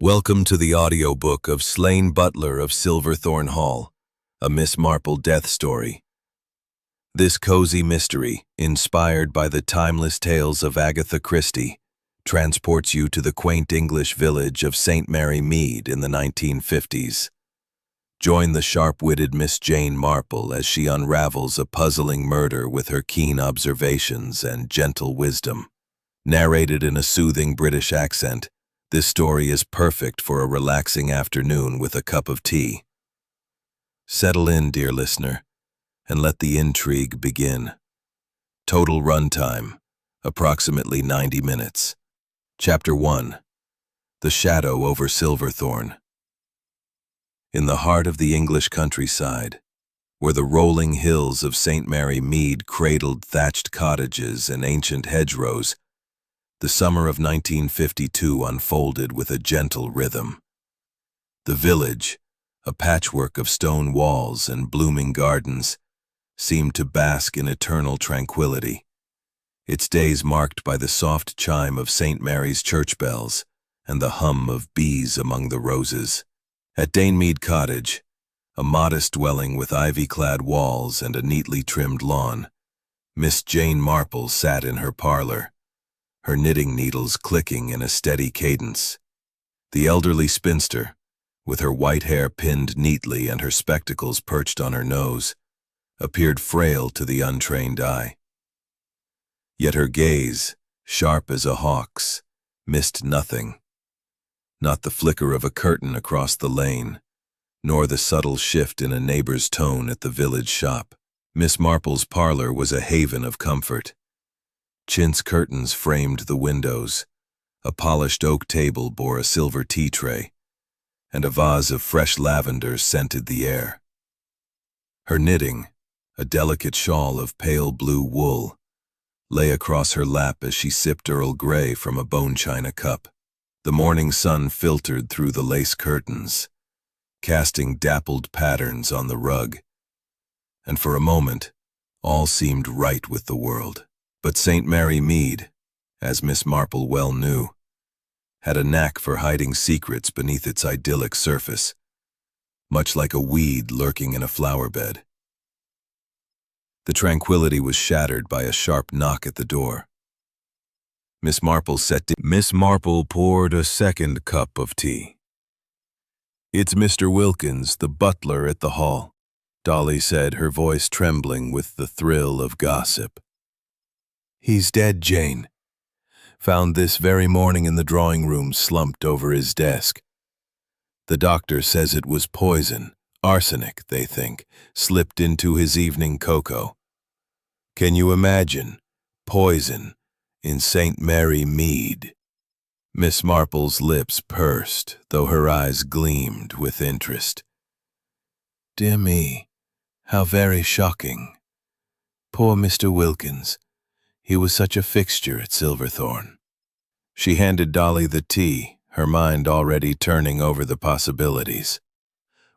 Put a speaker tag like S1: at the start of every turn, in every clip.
S1: Welcome to the audiobook of Slain Butler of Silverthorne Hall, a Miss Marple Death Story. This cozy mystery, inspired by the timeless tales of Agatha Christie, transports you to the quaint English village of St. Mary Mead in the 1950s. Join the sharp-witted Miss Jane Marple as she unravels a puzzling murder with her keen observations and gentle wisdom. Narrated in a soothing British accent, this story is perfect for a relaxing afternoon with a cup of tea. Settle in, dear listener, and let the intrigue begin. Total runtime, approximately 90 minutes. Chapter 1. The Shadow over Silverthorne. In the heart of the English countryside, where the rolling hills of St. Mary Mead cradled thatched cottages and ancient hedgerows, the summer of 1952 unfolded with a gentle rhythm. The village, a patchwork of stone walls and blooming gardens, seemed to bask in eternal tranquility, its days marked by the soft chime of St. Mary's church bells and the hum of bees among the roses. At Mead Cottage, a modest dwelling with ivy-clad walls and a neatly trimmed lawn, Miss Jane Marple sat in her parlor, her knitting needles clicking in a steady cadence. The elderly spinster, with her white hair pinned neatly and her spectacles perched on her nose, appeared frail to the untrained eye. Yet her gaze, sharp as a hawk's, missed nothing. Not the flicker of a curtain across the lane, nor the subtle shift in a neighbor's tone at the village shop. Miss Marple's parlor was a haven of comfort. Chintz curtains framed the windows, a polished oak table bore a silver tea tray, and a vase of fresh lavender scented the air. Her knitting, a delicate shawl of pale blue wool, lay across her lap as she sipped Earl Grey from a bone china cup. The morning sun filtered through the lace curtains, casting dappled patterns on the rug, and for a moment, all seemed right with the world. But St. Mary Mead, as Miss Marple well knew, had a knack for hiding secrets beneath its idyllic surface, much like a weed lurking in a flower bed. The tranquility was shattered by a sharp knock at the door. Miss Marple Miss Marple poured a second cup of tea. "It's Mr. Wilkins, the butler at the hall," Dolly said, her voice trembling with the thrill of gossip. "He's dead, Jane. Found this very morning in the drawing room slumped over his desk. The doctor says it was poison, arsenic, they think, slipped into his evening cocoa. Can you imagine? Poison in St. Mary Mead." Miss Marple's lips pursed, though her eyes gleamed with interest. "Dear me, how very shocking. Poor Mr. Wilkins. He was such a fixture at Silverthorne." She handed Dolly the tea, her mind already turning over the possibilities.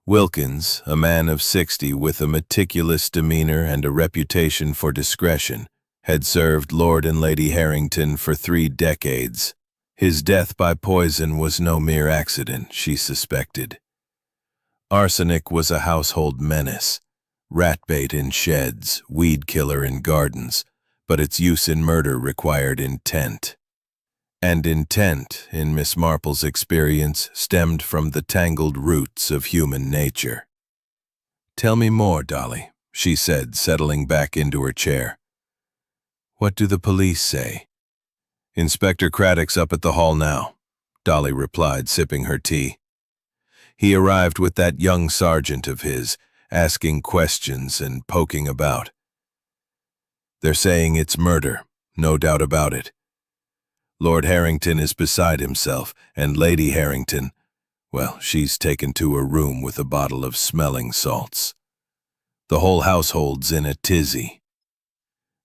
S1: Wilkins, a man of 60 with a meticulous demeanor and a reputation for discretion, had served Lord and Lady Harrington for 3 decades. His death by poison was no mere accident, she suspected. Arsenic was a household menace, rat-bait in sheds, weed-killer in gardens, but its use in murder required intent. And intent, in Miss Marple's experience, stemmed from the tangled roots of human nature. "Tell me more, Dolly," she said, settling back into her chair. "What do the police say?" "Inspector Craddock's up at the hall now," Dolly replied, sipping her tea. "He arrived with that young sergeant of his, asking questions and poking about. They're saying it's murder, no doubt about it. Lord Harrington is beside himself, and Lady Harrington, well, she's taken to her room with a bottle of smelling salts. The whole household's in a tizzy."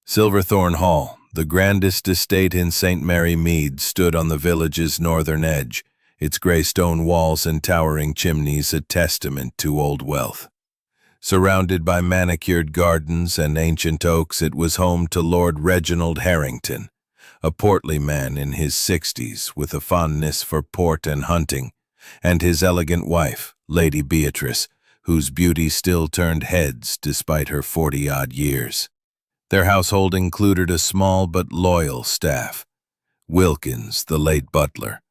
S1: Silverthorne Hall, the grandest estate in St. Mary Mead, stood on the village's northern edge, its grey stone walls and towering chimneys a testament to old wealth. Surrounded by manicured gardens and ancient oaks, it was home to Lord Reginald Harrington, a portly man in his 60s with a fondness for port and hunting, and his elegant wife, Lady Beatrice, whose beauty still turned heads despite her 40-odd years. Their household included a small but loyal staff: Wilkins, the late butler,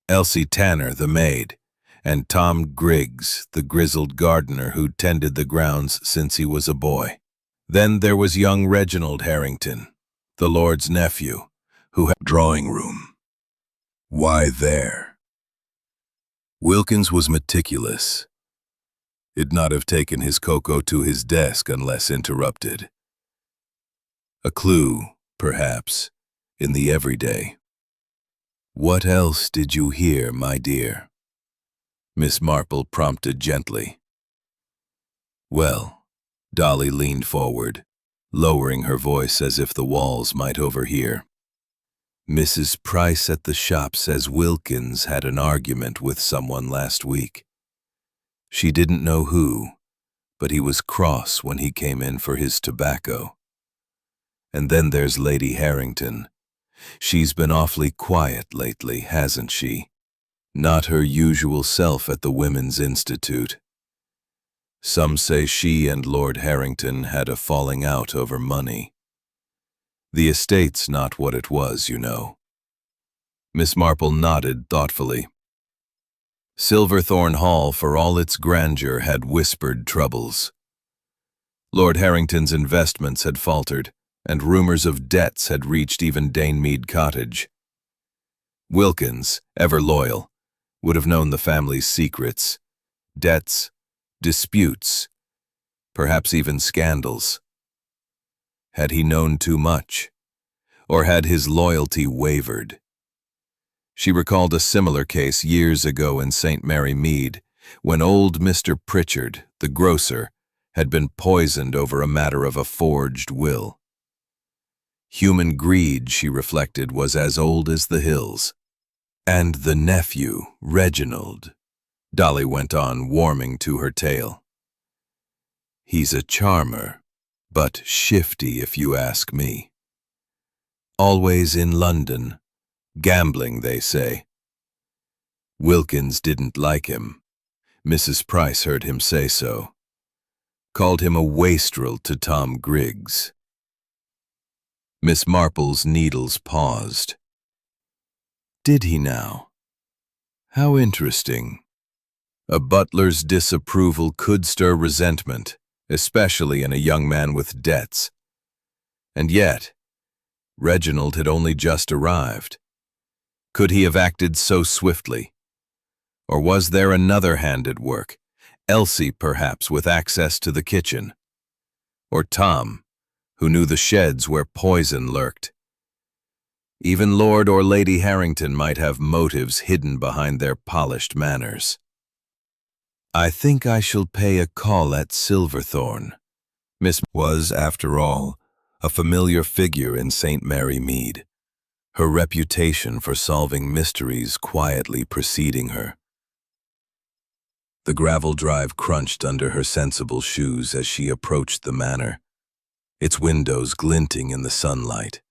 S1: Elsie Tanner, the maid, and Tom Griggs, the grizzled gardener who tended the grounds since he was a boy. Then there was young Reginald Harrington, the Lord's nephew, who had drawing room. Why there? Wilkins was meticulous. He'd not have taken his cocoa to his desk unless interrupted. A clue, perhaps, in the everyday. "What else did you hear, my dear?" Miss Marple prompted gently. "Well," Dolly leaned forward, lowering her voice as if the walls might overhear. "Mrs. Price at the shop says Wilkins had an argument with someone last week. She didn't know who, but he was cross when he came in for his tobacco. And then there's Lady Harrington. She's been awfully quiet lately, hasn't she? Not her usual self at the Women's Institute. Some say she and Lord Harrington had a falling out over money. The estate's not what it was, you know." Miss Marple nodded thoughtfully. Silverthorne Hall, for all its grandeur, had whispered troubles. Lord Harrington's investments had faltered, and rumors of debts had reached even Dane Mead Cottage. Wilkins, ever loyal, would have known the family's secrets: debts, disputes, perhaps even scandals. Had he known too much? Or had his loyalty wavered? She recalled a similar case years ago in St. Mary Mead, when old Mr. Pritchard, the grocer, had been poisoned over a matter of a forged will. Human greed, she reflected, was as old as the hills. "And the nephew, Reginald," Dolly went on, warming to her tale. "He's a charmer, but shifty if you ask me. Always in London, gambling, they say. Wilkins didn't like him. Mrs. Price heard him say so. Called him a wastrel to Tom Griggs." Miss Marple's needles paused. "Did he now? How interesting." A butler's disapproval could stir resentment, especially in a young man with debts. And yet, Reginald had only just arrived. Could he have acted so swiftly? Or was there another hand at work? Elsie, perhaps, with access to the kitchen. Or Tom, who knew the sheds where poison lurked. Even Lord or Lady Harrington might have motives hidden behind their polished manners. "I think I shall pay a call at Silverthorne." Miss was, after all, a familiar figure in St. Mary Mead, her reputation for solving mysteries quietly preceding her. The gravel drive crunched under her sensible shoes as she approached the manor, its windows glinting in the sunlight.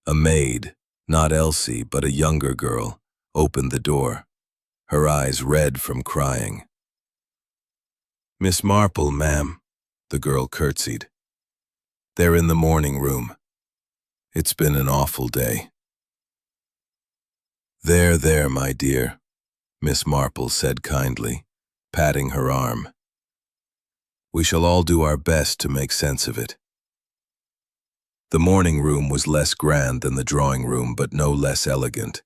S1: A maid, not Elsie, but a younger girl, opened the door, her eyes red from crying. "Miss Marple, ma'am," the girl curtsied. "They're in the morning room. It's been an awful day." There, my dear," Miss Marple said kindly, patting her arm. "We shall all do our best to make sense of it." The morning room was less grand than the drawing room, but no less elegant,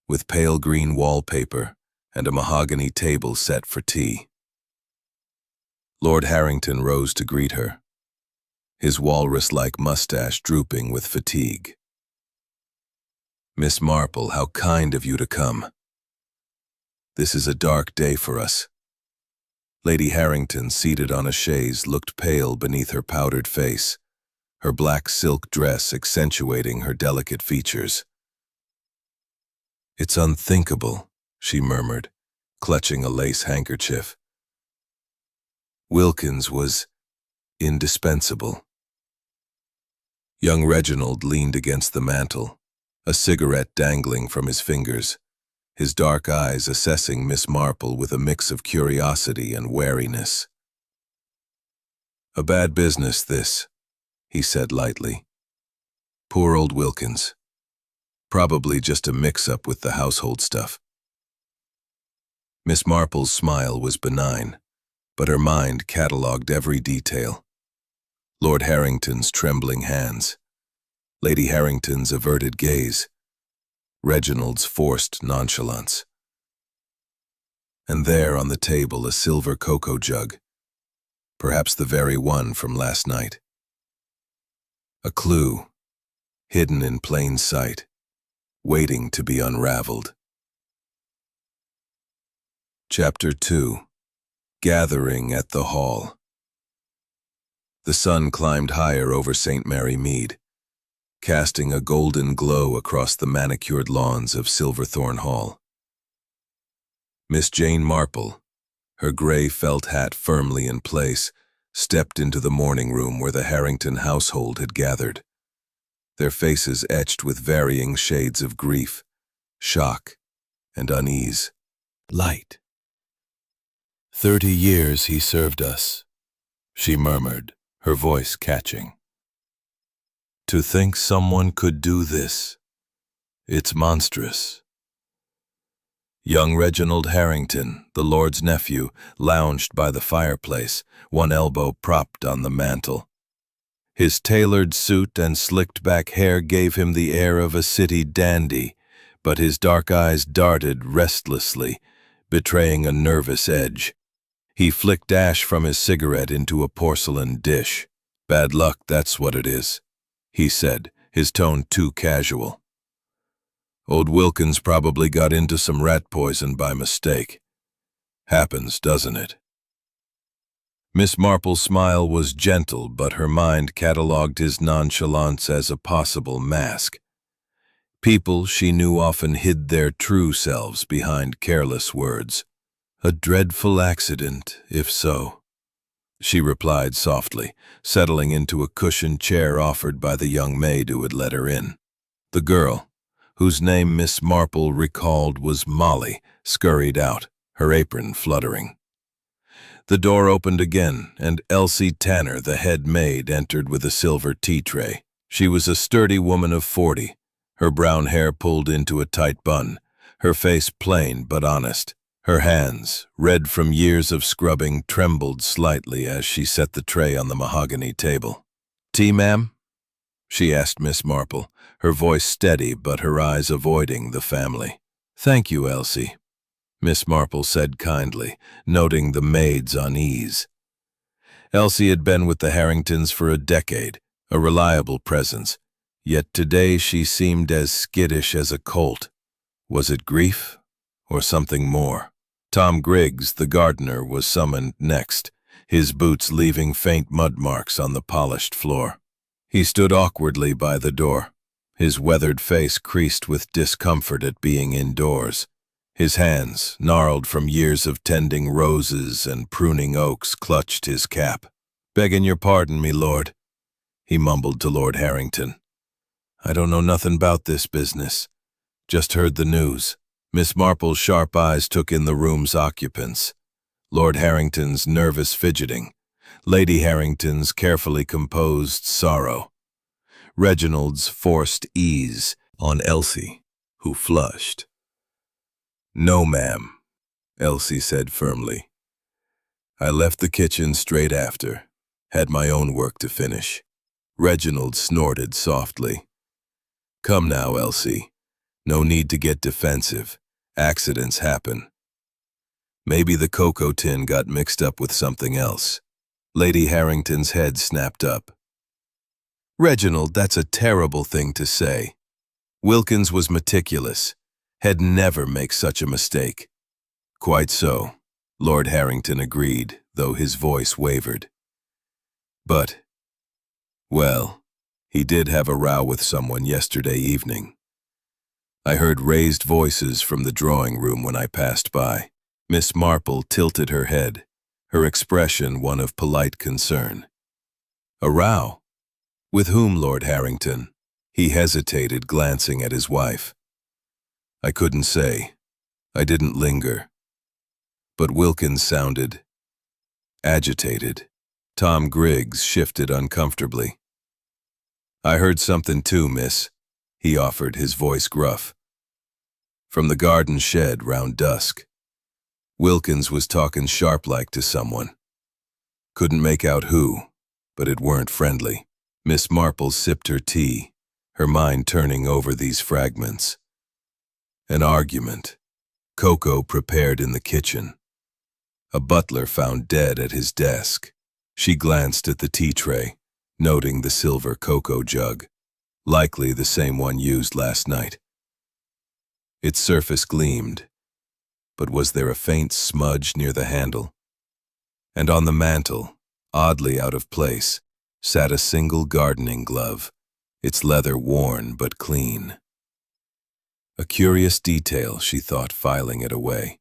S1: with pale green wallpaper and a mahogany table set for tea. Lord Harrington rose to greet her, his walrus-like mustache drooping with fatigue. "Miss Marple, how kind of you to come. This is a dark day for us." Lady Harrington, seated on a chaise, looked pale beneath her powdered face, her black silk dress accentuating her delicate features. "It's unthinkable," she murmured, clutching a lace handkerchief. "Wilkins was indispensable." Young Reginald leaned against the mantel, a cigarette dangling from his fingers, his dark eyes assessing Miss Marple with a mix of curiosity and wariness. "A bad business, this," he said lightly. "Poor old Wilkins. Probably just a mix-up with the household stuff." Miss Marple's smile was benign, but her mind catalogued every detail. Lord Harrington's trembling hands, Lady Harrington's averted gaze, Reginald's forced nonchalance. And there on the table a silver cocoa jug, perhaps the very one from last night. A clue, hidden in plain sight, waiting to be unraveled. Chapter 2. Gathering at the Hall. The sun climbed higher over St. Mary Mead, casting a golden glow across the manicured lawns of Silverthorne Hall. Miss Jane Marple, her gray felt hat firmly in place, stepped into the morning room where the Harrington household had gathered, their faces etched with varying shades of grief, shock, and unease. "Light. 30 years he served us," she murmured, her voice catching. "To think someone could do this. It's monstrous." Young Reginald Harrington, the Lord's nephew, lounged by the fireplace, one elbow propped on the mantel. His tailored suit and slicked-back hair gave him the air of a city dandy, but his dark eyes darted restlessly, betraying a nervous edge. He flicked ash from his cigarette into a porcelain dish. "Bad luck, that's what it is," he said, his tone too casual. "Old Wilkins probably got into some rat poison by mistake. Happens, doesn't it?" Miss Marple's smile was gentle, but her mind catalogued his nonchalance as a possible mask. People she knew often hid their true selves behind careless words. "A dreadful accident, if so," she replied softly, settling into a cushioned chair offered by the young maid who had let her in. The girl, whose name Miss Marple recalled was Molly, scurried out, her apron fluttering. The door opened again, and Elsie Tanner, the head maid, entered with a silver tea tray. She was a sturdy woman of 40, her brown hair pulled into a tight bun, her face plain but honest. Her hands, red from years of scrubbing, trembled slightly as she set the tray on the mahogany table. "Tea, ma'am?" she asked Miss Marple, her voice steady but her eyes avoiding the family. "Thank you, Elsie," Miss Marple said kindly, noting the maid's unease. Elsie had been with the Harringtons for a decade, a reliable presence, yet today she seemed as skittish as a colt. Was it grief or something more? Tom Griggs, the gardener, was summoned next, his boots leaving faint mud marks on the polished floor. He stood awkwardly by the door, his weathered face creased with discomfort at being indoors. His hands, gnarled from years of tending roses and pruning oaks, clutched his cap. "Beggin' your pardon, me lord," he mumbled to Lord Harrington. "I don't know nothing about this business. Just heard the news." Miss Marple's sharp eyes took in the room's occupants. Lord Harrington's nervous fidgeting, Lady Harrington's carefully composed sorrow, Reginald's forced ease on Elsie, who flushed. "No, ma'am," Elsie said firmly. "I left the kitchen straight after, had my own work to finish." Reginald snorted softly. "Come now, Elsie. No need to get defensive. Accidents happen. Maybe the cocoa tin got mixed up with something else." Lady Harrington's head snapped up. "Reginald, that's a terrible thing to say. Wilkins was meticulous. Had never make such a mistake." "Quite so," Lord Harrington agreed, though his voice wavered. "But, well, he did have a row with someone yesterday evening. I heard raised voices from the drawing room when I passed by." Miss Marple tilted her head, her expression one of polite concern. "A row? With whom, Lord Harrington?" He hesitated, glancing at his wife. "I couldn't say. I didn't linger, but Wilkins sounded agitated. Tom Griggs shifted uncomfortably. I heard something too, miss, he offered, his voice gruff. From the garden shed round dusk. Wilkins was talking sharp-like to someone. Couldn't make out who, but it weren't friendly. Miss Marple sipped her tea, her mind turning over these fragments. An argument. Cocoa prepared in the kitchen. A butler found dead at his desk. She glanced at the tea tray, noting the silver cocoa jug, likely the same one used last night. Its surface gleamed, but was there a faint smudge near the handle? And on the mantel, oddly out of place, sat a single gardening glove, its leather worn but clean. A curious detail, she thought, filing it away.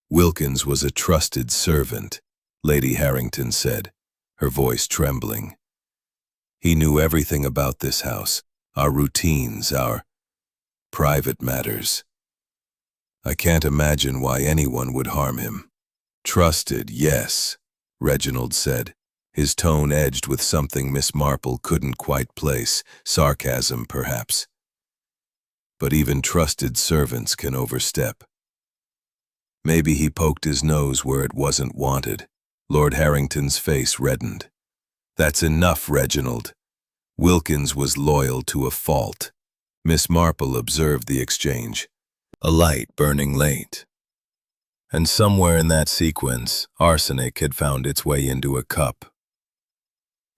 S1: Wilkins was a trusted servant, Lady Harrington said, her voice trembling. He knew everything about this house, our routines, our private matters. I can't imagine why anyone would harm him. Trusted, yes, Reginald said, his tone edged with something Miss Marple couldn't quite place, sarcasm perhaps. But even trusted servants can overstep. Maybe he poked his nose where it wasn't wanted. Lord Harrington's face reddened. That's enough, Reginald. Wilkins was loyal to a fault. Miss Marple observed the exchange. A light burning late. And somewhere in that sequence, arsenic had found its way into a cup.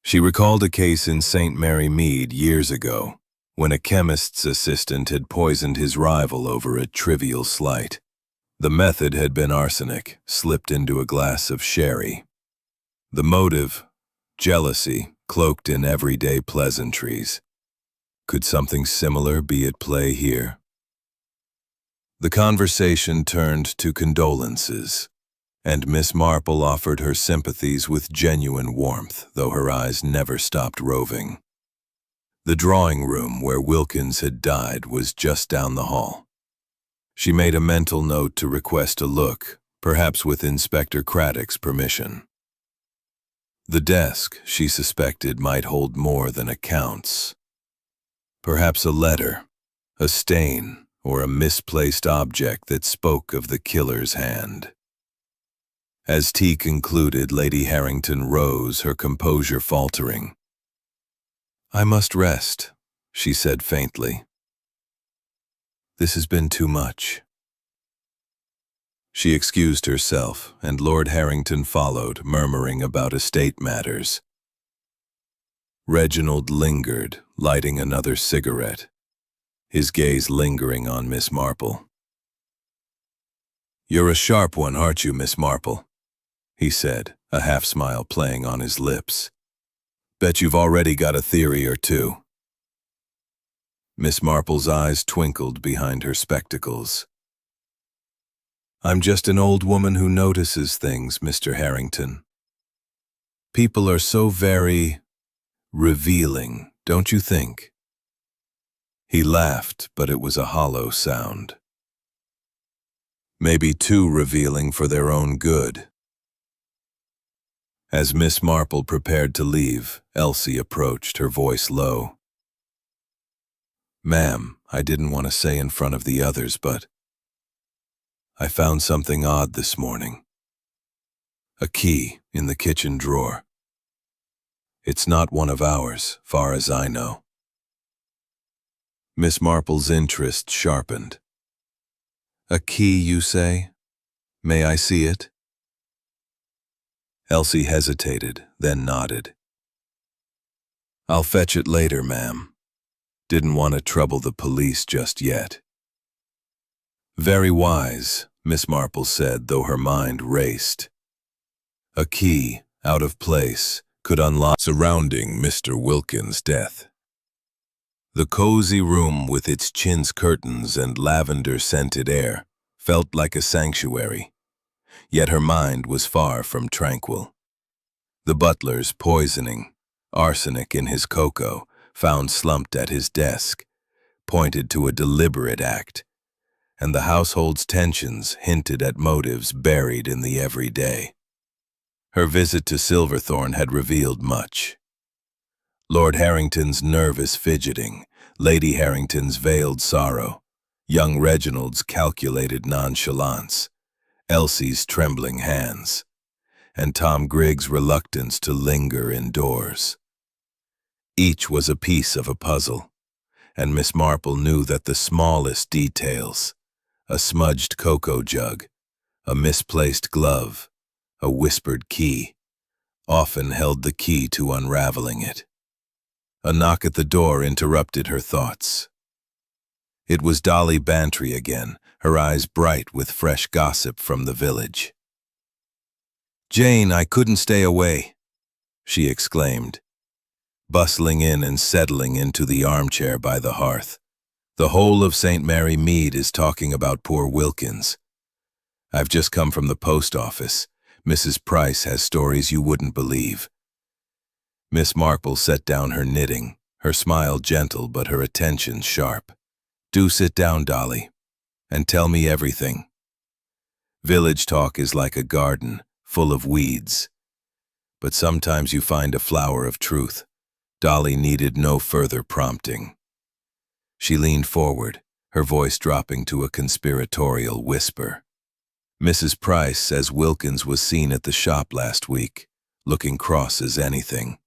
S1: She recalled a case in St. Mary Mead years ago, when a chemist's assistant had poisoned his rival over a trivial slight. The method had been arsenic, slipped into a glass of sherry. The motive, jealousy, cloaked in everyday pleasantries. Could something similar be at play here? The conversation turned to condolences, and Miss Marple offered her sympathies with genuine warmth, though her eyes never stopped roving. The drawing room where Wilkins had died was just down the hall. She made a mental note to request a look, perhaps with Inspector Craddock's permission. The desk, she suspected, might hold more than accounts. Perhaps a letter, a stain, or a misplaced object that spoke of the killer's hand. As tea concluded, Lady Harrington rose, her composure faltering. I must rest, she said faintly. This has been too much. She excused herself, and Lord Harrington followed, murmuring about estate matters. Reginald lingered, lighting another cigarette, his gaze lingering on Miss Marple. You're a sharp one, aren't you, Miss Marple? He said, a half-smile playing on his lips. Bet you've already got a theory or two. Miss Marple's eyes twinkled behind her spectacles. I'm just an old woman who notices things, Mr. Harrington. People are so very revealing, don't you think? He laughed, but it was a hollow sound. Maybe too revealing for their own good. As Miss Marple prepared to leave, Elsie approached, her voice low. Ma'am, I didn't want to say in front of the others, but I found something odd this morning. A key in the kitchen drawer. It's not one of ours, far as I know. Miss Marple's interest sharpened. A key, you say? May I see it? Elsie hesitated, then nodded. I'll fetch it later, ma'am. Didn't want to trouble the police just yet. Very wise, Miss Marple said, though her mind raced. A key, out of place, could unlock surrounding Mr. Wilkins' death. The cozy room with its chintz curtains and lavender-scented air felt like a sanctuary, yet her mind was far from tranquil. The butler's poisoning, arsenic in his cocoa, found slumped at his desk, pointed to a deliberate act, and the household's tensions hinted at motives buried in the everyday. Her visit to Silverthorne had revealed much. Lord Harrington's nervous fidgeting, Lady Harrington's veiled sorrow, young Reginald's calculated nonchalance, Elsie's trembling hands, and Tom Grigg's reluctance to linger indoors. Each was a piece of a puzzle, and Miss Marple knew that the smallest details, a smudged cocoa jug, a misplaced glove, a whispered key, often held the key to unraveling it. A knock at the door interrupted her thoughts. It was Dolly Bantry again, her eyes bright with fresh gossip from the village. "Jane, I couldn't stay away," she exclaimed, bustling in and settling into the armchair by the hearth. "The whole of St. Mary Mead is talking about poor Wilkins. I've just come from the post office. Mrs. Price has stories you wouldn't believe." Miss Marple set down her knitting, her smile gentle but her attention sharp. "Do sit down, Dolly, and tell me everything. Village talk is like a garden, full of weeds. But sometimes you find a flower of truth." Dolly needed no further prompting. She leaned forward, her voice dropping to a conspiratorial whisper. "Mrs. Price says Wilkins was seen at the shop last week, looking cross as anything.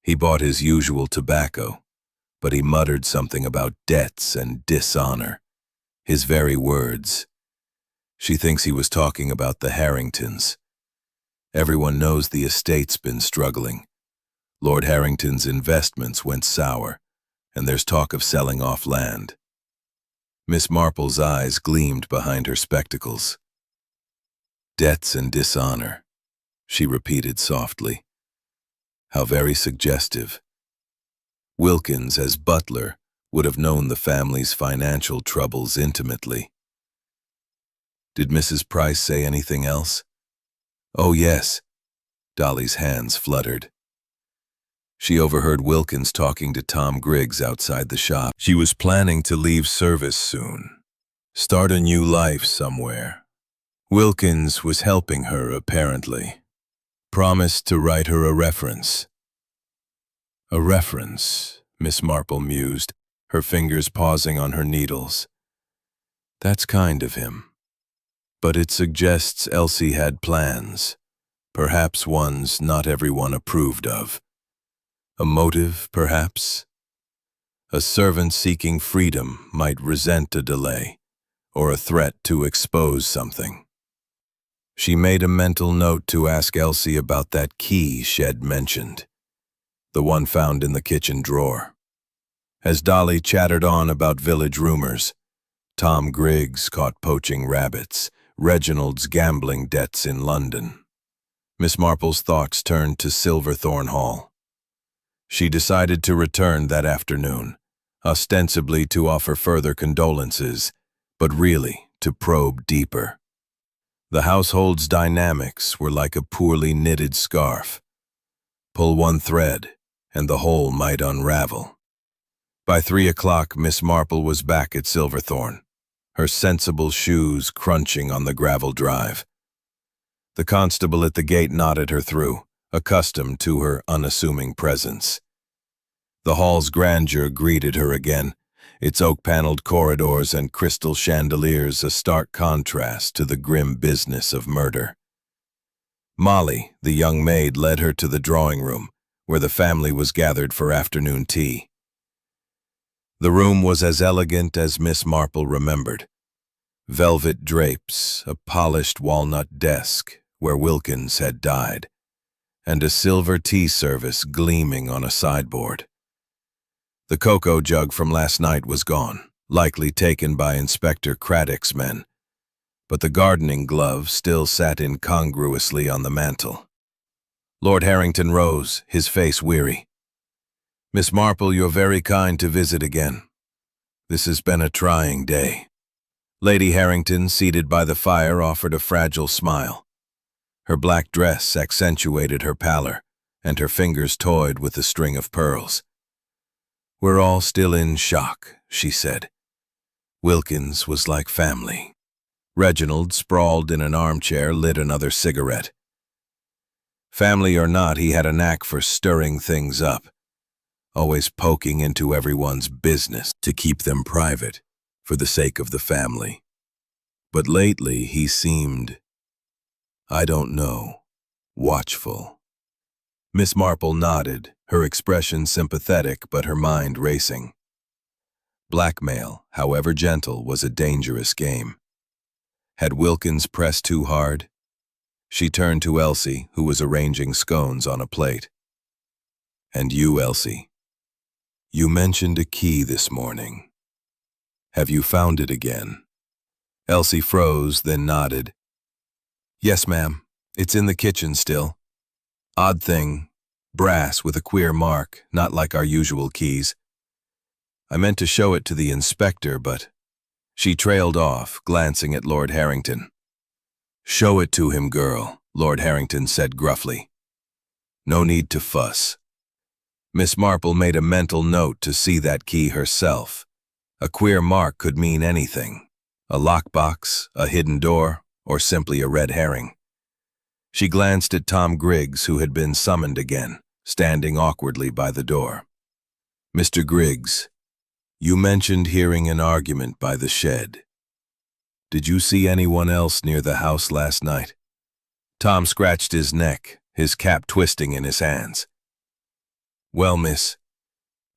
S1: He bought his usual tobacco, but he muttered something about debts and dishonor. His very words. She thinks he was talking about the Harringtons. Everyone knows the estate's been struggling. Lord Harrington's investments went sour, and there's talk of selling off land." Miss Marple's eyes gleamed behind her spectacles. "Debts and dishonor," she repeated softly. "How very suggestive. Wilkins, as butler, would have known the family's financial troubles intimately. Did Mrs. Price say anything else?" "Oh, yes." Dolly's hands fluttered. "She overheard Wilkins talking to Tom Griggs outside the shop. She was planning to leave service soon, start a new life somewhere. Wilkins was helping her, apparently. Promised to write her a reference." "A reference," Miss Marple mused, her fingers pausing on her needles. "That's kind of him. But it suggests Elsie had plans, perhaps ones not everyone approved of. A motive, perhaps? A servant seeking freedom might resent a delay, or a threat to expose something." She made a mental note to ask Elsie about that key Shed mentioned, the one found in the kitchen drawer. As Dolly chattered on about village rumors, Tom Griggs caught poaching rabbits, Reginald's gambling debts in London. Miss Marple's thoughts turned to Silverthorne Hall. She decided to return that afternoon, ostensibly to offer further condolences, but really to probe deeper. The household's dynamics were like a poorly knitted scarf. Pull one thread, and the whole might unravel. By 3 o'clock, Miss Marple was back at Silverthorne, her sensible shoes crunching on the gravel drive. The constable at the gate nodded her through, accustomed to her unassuming presence. The hall's grandeur greeted her again, its oak-paneled corridors and crystal chandeliers a stark contrast to the grim business of murder. Molly, the young maid, led her to the drawing room, where the family was gathered for afternoon tea. The room was as elegant as Miss Marple remembered. Velvet drapes, a polished walnut desk where Wilkins had died, and a silver tea service gleaming on a sideboard. The cocoa jug from last night was gone, likely taken by Inspector Craddock's men, but the gardening glove still sat incongruously on the mantel. Lord Harrington rose, his face weary. "Miss Marple, you're very kind to visit again. This has been a trying day." Lady Harrington, seated by the fire, offered a fragile smile. Her black dress accentuated her pallor, and her fingers toyed with the string of pearls. "We're all still in shock," she said. Wilkins was like family. Reginald, sprawled in an armchair, lit another cigarette. Family or not, he had a knack for stirring things up, always poking into everyone's business to keep them private, for the sake of the family. But lately he seemed, I don't know, watchful. Miss Marple nodded, her expression sympathetic but her mind racing. Blackmail, however gentle, was a dangerous game. Had Wilkins pressed too hard? She turned to Elsie, who was arranging scones on a plate. And you, Elsie, you mentioned a key this morning. Have you found it again? Elsie froze, then nodded. Yes, ma'am. It's in the kitchen still. Odd thing, brass with a queer mark, not like our usual keys. I meant to show it to the inspector, but... She trailed off, glancing at Lord Harrington. Show it to him, girl, Lord Harrington said gruffly. No need to fuss. Miss Marple made a mental note to see that key herself. A queer mark could mean anything. A lockbox, a hidden door, or simply a red herring. She glanced at Tom Griggs, who had been summoned again, standing awkwardly by the door. Mr. Griggs, you mentioned hearing an argument by the shed. Did you see anyone else near the house last night? Tom scratched his neck, his cap twisting in his hands. Well, miss,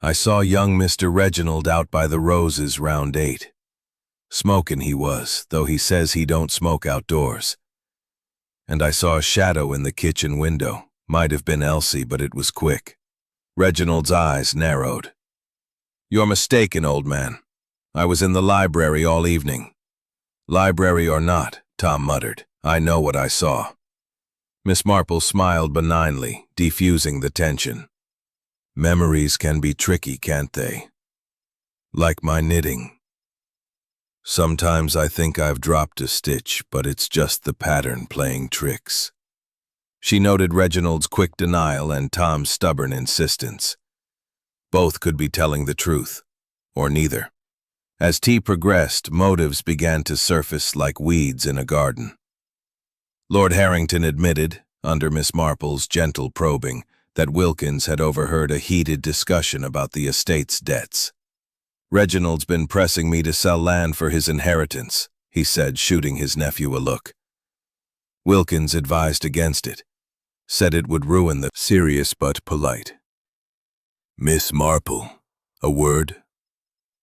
S1: I saw young Mr. Reginald out by the roses round 8. Smokin' he was, though he says he don't smoke outdoors. And I saw a shadow in the kitchen window. Might have been Elsie, but it was quick. Reginald's eyes narrowed. You're mistaken, old man. I was in the library all evening. Library or not, Tom muttered, I know what I saw. Miss Marple smiled benignly, defusing the tension. Memories can be tricky, can't they? Like my knitting. Sometimes I think I've dropped a stitch, but it's just the pattern playing tricks. She noted Reginald's quick denial and Tom's stubborn insistence. Both could be telling the truth, or neither. As tea progressed, motives began to surface like weeds in a garden. Lord Harrington admitted, under Miss Marple's gentle probing, that Wilkins had overheard a heated discussion about the estate's debts. Reginald's been pressing me to sell land for his inheritance, he said, shooting his nephew a look. Wilkins advised against it, said it would ruin the serious but polite. Miss Marple, a word?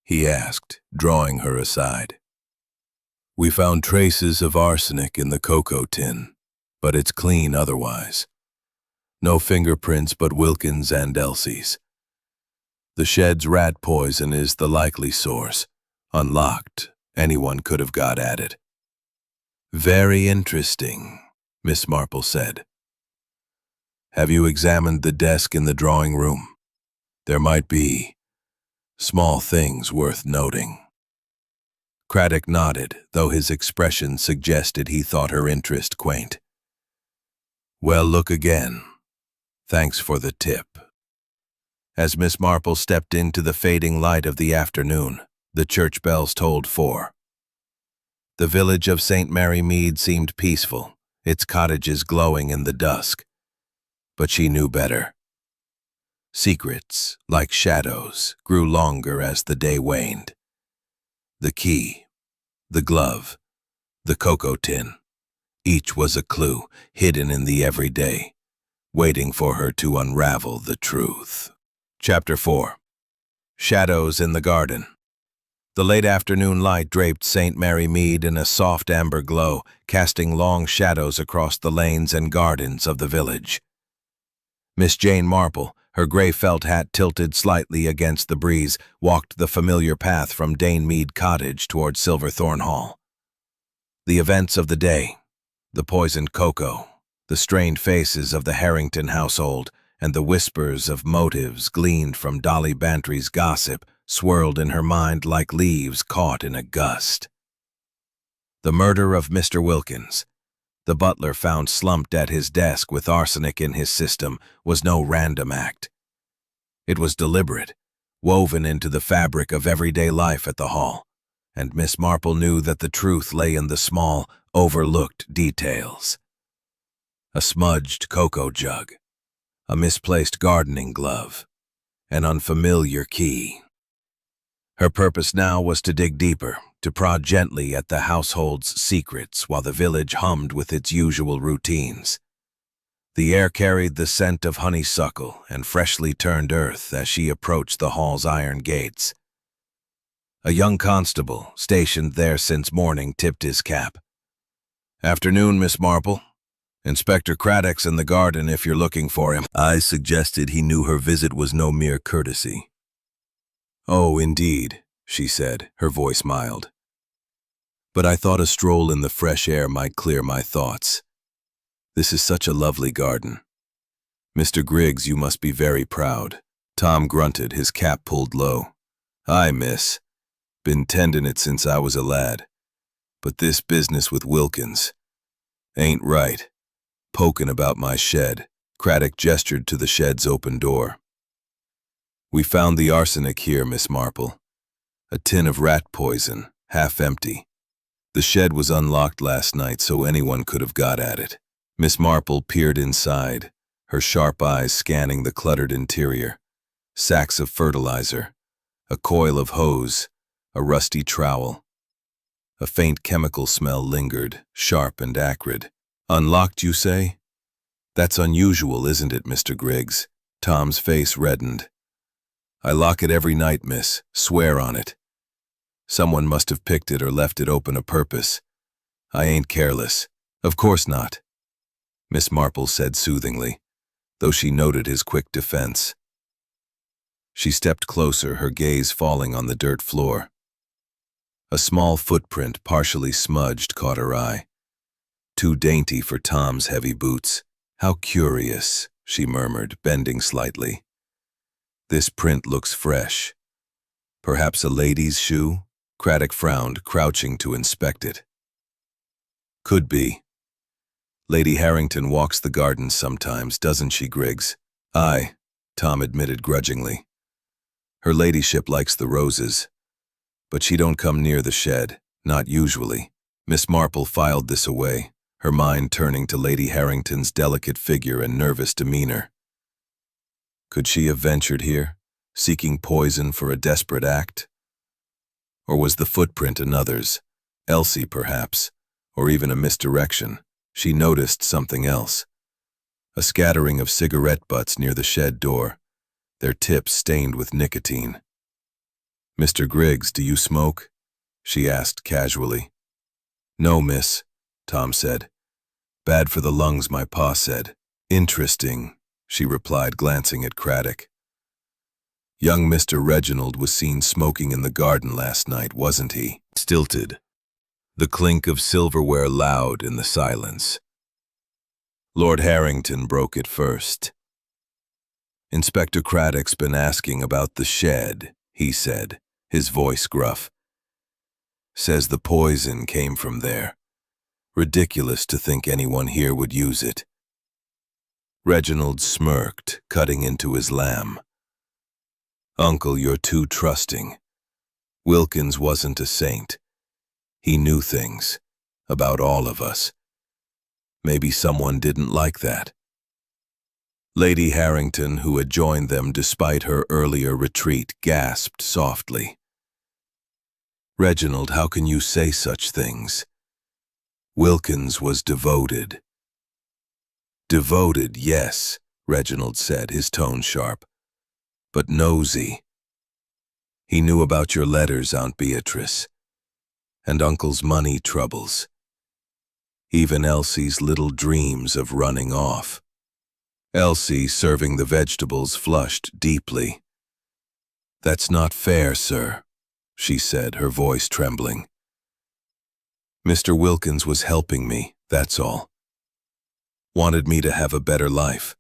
S1: He asked, drawing her aside. We found traces of arsenic in the cocoa tin, but it's clean otherwise. No fingerprints but Wilkins and Elsie's. The shed's rat poison is the likely source. Unlocked, anyone could have got at it. Very interesting, Miss Marple said. Have you examined the desk in the drawing room? There might be small things worth noting. Craddock nodded, though his expression suggested he thought her interest quaint. Well, look again. Thanks for the tip. As Miss Marple stepped into the fading light of the afternoon, the church bells tolled 4. The village of St. Mary Mead seemed peaceful, its cottages glowing in the dusk. But she knew better. Secrets, like shadows, grew longer as the day waned. The key, the glove, the cocoa tin, each was a clue hidden in the everyday, waiting for her to unravel the truth. Chapter 4. Shadows in the Garden. The late afternoon light draped St. Mary Mead in a soft amber glow, casting long shadows across the lanes and gardens of the village. Miss Jane Marple, her gray felt hat tilted slightly against the breeze, walked the familiar path from Dane Mead Cottage toward Silverthorne Hall. The events of the day, the poisoned cocoa, the strained faces of the Harrington household, and the whispers of motives gleaned from Dolly Bantry's gossip swirled in her mind like leaves caught in a gust. The murder of Mr. Wilkins, the butler found slumped at his desk with arsenic in his system, was no random act. It was deliberate, woven into the fabric of everyday life at the hall. and Miss Marple knew that the truth lay in the small, overlooked details. A smudged cocoa jug, a misplaced gardening glove, an unfamiliar key. Her purpose now was to dig deeper, to prod gently at the household's secrets while the village hummed with its usual routines. The air carried the scent of honeysuckle and freshly turned earth as she approached the hall's iron gates. A young constable, stationed there since morning, tipped his cap. "Afternoon, Miss Marple. Inspector Craddock's in the garden if you're looking for him." I suggested he knew her visit was no mere courtesy. "Oh, indeed," she said, her voice mild. "But I thought a stroll in the fresh air might clear my thoughts. This is such a lovely garden. Mr. Griggs, you must be very proud." Tom grunted, his cap pulled low. "Aye, miss. Been tending it since I was a lad. But this business with Wilkins ain't right. Poking about my shed." Craddock gestured to the shed's open door. "We found the arsenic here, Miss Marple. A tin of rat poison, half empty. The shed was unlocked last night, so anyone could have got at it." Miss Marple peered inside, her sharp eyes scanning the cluttered interior. Sacks of fertilizer, a coil of hose, a rusty trowel. A faint chemical smell lingered, sharp and acrid. "Unlocked, you say? That's unusual, isn't it, Mr. Griggs?" Tom's face reddened. "I lock it every night, miss. Swear on it. Someone must have picked it or left it open a purpose. I ain't careless." "Of course not," Miss Marple said soothingly, though she noted his quick defense. She stepped closer, her gaze falling on the dirt floor. A small footprint, partially smudged, caught her eye. Too dainty for Tom's heavy boots. "How curious," she murmured, bending slightly. "This print looks fresh. Perhaps a lady's shoe?" Craddock frowned, crouching to inspect it. "Could be. Lady Harrington walks the gardens sometimes, doesn't she, Griggs?" "Aye," Tom admitted grudgingly. "Her ladyship likes the roses, but she don't come near the shed, not usually." Miss Marple filed this away, her mind turning to Lady Harrington's delicate figure and nervous demeanor. Could she have ventured here, seeking poison for a desperate act? Or was the footprint another's? Elsie, perhaps, or even a misdirection. She noticed something else. A scattering of cigarette butts near the shed door, their tips stained with nicotine. "Mr. Griggs, do you smoke?" she asked casually. "No, miss," Tom said. "Bad for the lungs, my pa said." "Interesting," she replied, glancing at Craddock. "Young Mr. Reginald was seen smoking in the garden last night, wasn't he?" Stilted. The clink of silverware loud in the silence. "Lord Harrington broke it first." "Inspector Craddock's been asking about the shed," he said, his voice gruff. "Says the poison came from there. Ridiculous to think anyone here would use it." Reginald smirked, cutting into his lamb. "Uncle, you're too trusting. Wilkins wasn't a saint. He knew things, about all of us. Maybe someone didn't like that." Lady Harrington, who had joined them despite her earlier retreat, gasped softly. "Reginald, how can you say such things? Wilkins was devoted." "Devoted, yes," Reginald said, his tone sharp. "But nosy. He knew about your letters, Aunt Beatrice, and Uncle's money troubles. Even Elsie's little dreams of running off." Elsie, serving the vegetables, flushed deeply. "That's not fair, sir," she said, her voice trembling. "Mr. Wilkins was helping me, that's all. Wanted me to have a better life."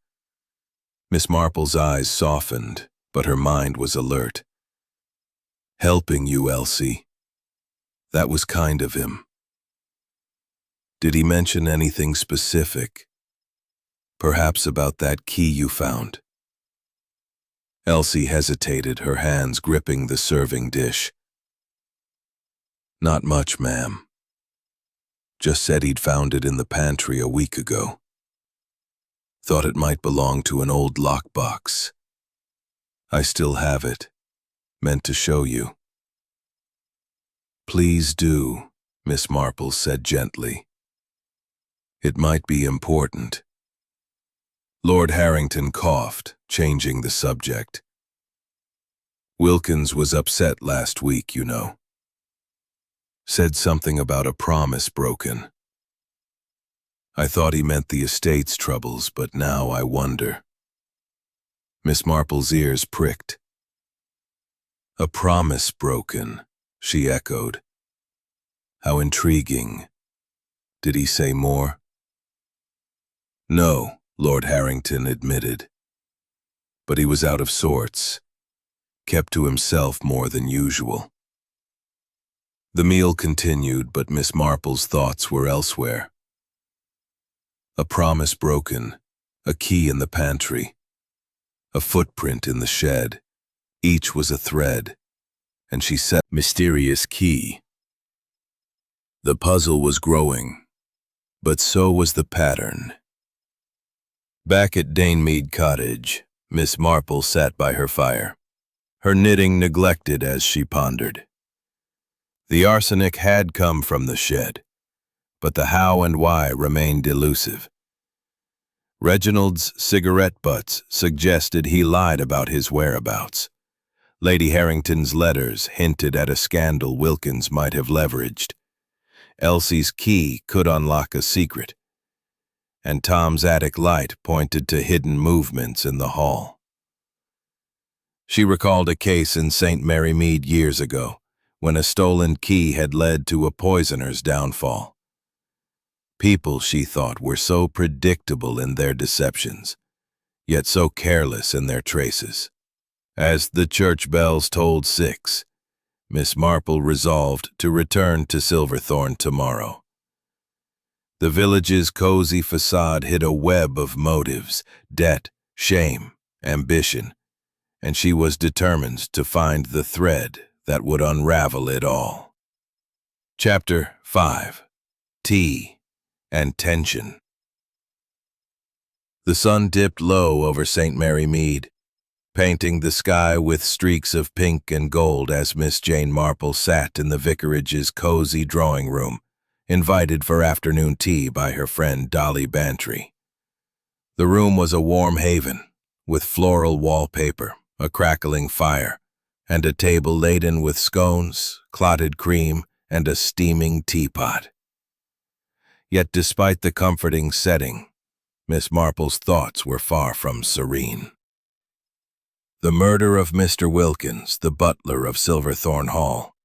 S1: Miss Marple's eyes softened, but her mind was alert. "Helping you, Elsie. That was kind of him. Did he mention anything specific? Perhaps about that key you found?" Elsie hesitated, her hands gripping the serving dish. Not much, ma'am. Just said he'd found it in the pantry a week ago. Thought it might belong to an old lockbox. I still have it. Meant to show you. Please do, Miss Marple said gently. It might be important. Lord Harrington coughed, changing the subject. Wilkins was upset last week, you know. Said something about a promise broken. I thought he meant the estate's troubles, but now I wonder. Miss Marple's ears pricked. A promise broken, she echoed. How intriguing. Did he say more? No, Lord Harrington admitted. But he was out of sorts. Kept to himself more than usual. The meal continued, but Miss Marple's thoughts were elsewhere. A promise broken, a key in the pantry, a footprint in the shed. Each was a thread, and she said, mysterious key. The puzzle was growing, but so was the pattern. Back at Mead cottage, Miss Marple sat by her fire, her knitting neglected as she pondered. The arsenic had come from the shed, but the how and why remained elusive. Reginald's cigarette butts suggested he lied about his whereabouts. Lady Harrington's letters hinted at a scandal Wilkins might have leveraged. Elsie's key could unlock a secret, and Tom's attic light pointed to hidden movements in the hall. She recalled a case in St. Mary Mead years ago, when a stolen key had led to a poisoner's downfall. People, she thought, were so predictable in their deceptions, yet so careless in their traces. As the church bells tolled 6, Miss Marple resolved to return to Silverthorne tomorrow. The village's cozy facade hid a web of motives, debt, shame, ambition, and she was determined to find the thread that would unravel it all. Chapter 5. Tea and Tension. The sun dipped low over St. Mary Mead, painting the sky with streaks of pink and gold as Miss Jane Marple sat in the vicarage's cozy drawing room, invited for afternoon tea by her friend Dolly Bantry. The room was a warm haven, with floral wallpaper, a crackling fire, and a table laden with scones, clotted cream, and a steaming teapot. Yet despite the comforting setting, Miss Marple's thoughts were far from serene. The murder of Mr. Wilkins, the butler of Silverthorne Hall,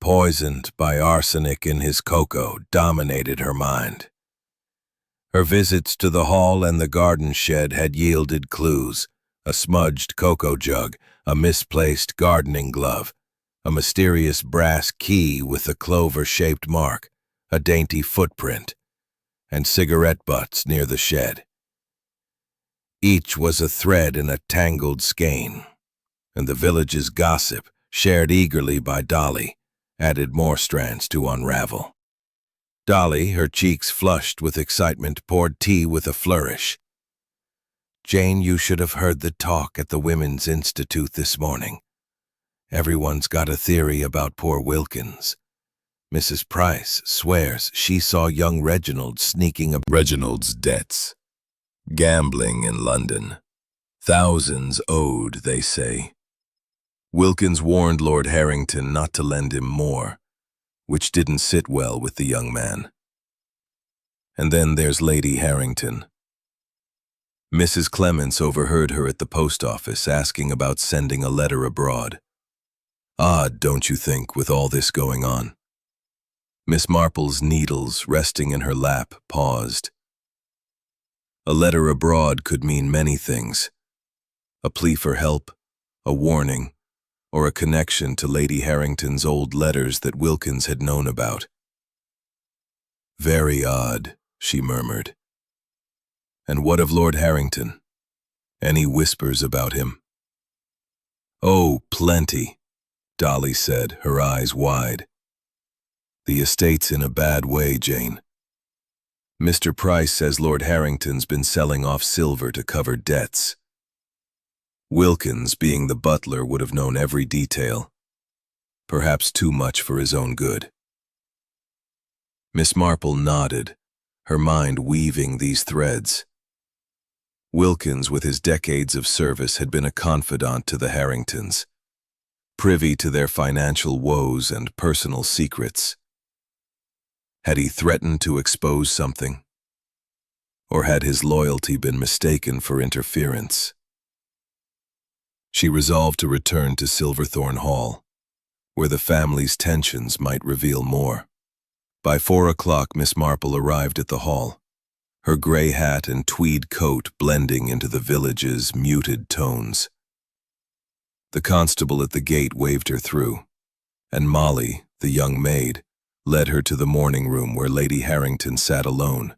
S1: poisoned by arsenic in his cocoa, dominated her mind. Her visits to the hall and the garden shed had yielded clues: a smudged cocoa jug, a misplaced gardening glove, a mysterious brass key with a clover-shaped mark, a dainty footprint, and cigarette butts near the shed. Each was a thread in a tangled skein, and the village's gossip, shared eagerly by Dolly, added more strands to unravel. Dolly, her cheeks flushed with excitement, poured tea with a flourish. "Jane, you should have heard the talk at the Women's Institute this morning. Everyone's got a theory about poor Wilkins. Mrs. Price swears she saw young Reginald sneaking up Reginald's debts. Gambling in London. Thousands owed, they say. Wilkins warned Lord Harrington not to lend him more, which didn't sit well with the young man. And then there's Lady Harrington. Mrs. Clements overheard her at the post office asking about sending a letter abroad. Odd, don't you think, with all this going on?" Miss Marple's needles, resting in her lap, paused. A letter abroad could mean many things. A plea for help, a warning, or a connection to Lady Harrington's old letters that Wilkins had known about. "Very odd," she murmured. "And what of Lord Harrington? Any whispers about him?" "Oh, plenty," Dolly said, her eyes wide. The estate's in a bad way, Jane. Mr. Price says Lord Harrington's been selling off silver to cover debts. Wilkins, being the butler, would have known every detail. Perhaps too much for his own good. Miss Marple nodded, her mind weaving these threads. Wilkins, with his decades of service, had been a confidant to the Harringtons, privy to their financial woes and personal secrets. Had he threatened to expose something? Or had his loyalty been mistaken for interference? She resolved to return to Silverthorne Hall, where the family's tensions might reveal more. By 4 o'clock, Miss Marple arrived at the hall, her gray hat and tweed coat blending into the village's muted tones. The constable at the gate waved her through, and Molly, the young maid, led her to the morning room where Lady Harrington sat alone,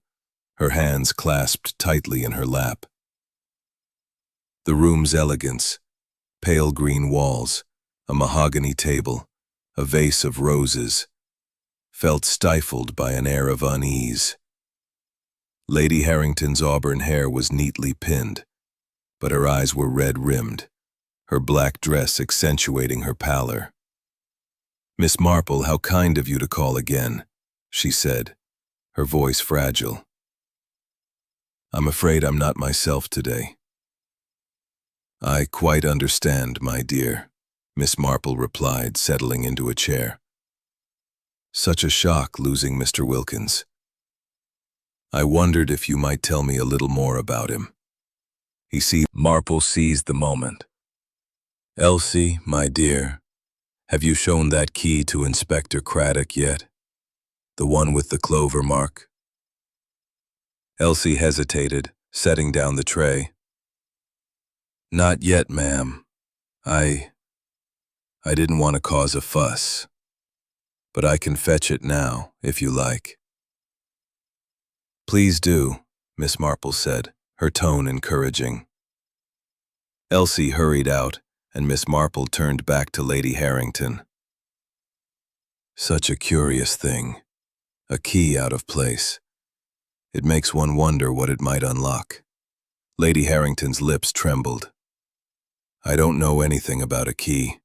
S1: her hands clasped tightly in her lap. The room's elegance, pale green walls, a mahogany table, a vase of roses, felt stifled by an air of unease. Lady Harrington's auburn hair was neatly pinned, but her eyes were red-rimmed, her black dress accentuating her pallor. "Miss Marple, how kind of you to call again," she said, her voice fragile. "I'm afraid I'm not myself today." "I quite understand, my dear," Miss Marple replied, settling into a chair. "Such a shock losing Mr. Wilkins. I wondered if you might tell me a little more about him." Marple seized the moment. "Elsie, my dear, have you shown that key to Inspector Craddock yet? The one with the clover mark?" Elsie hesitated, setting down the tray. "Not yet, ma'am. I didn't want to cause a fuss, but I can fetch it now, if you like." "Please do," Miss Marple said, her tone encouraging. Elsie hurried out, and Miss Marple turned back to Lady Harrington. "Such a curious thing. A key out of place. It makes one wonder what it might unlock." Lady Harrington's lips trembled. "I don't know anything about a key.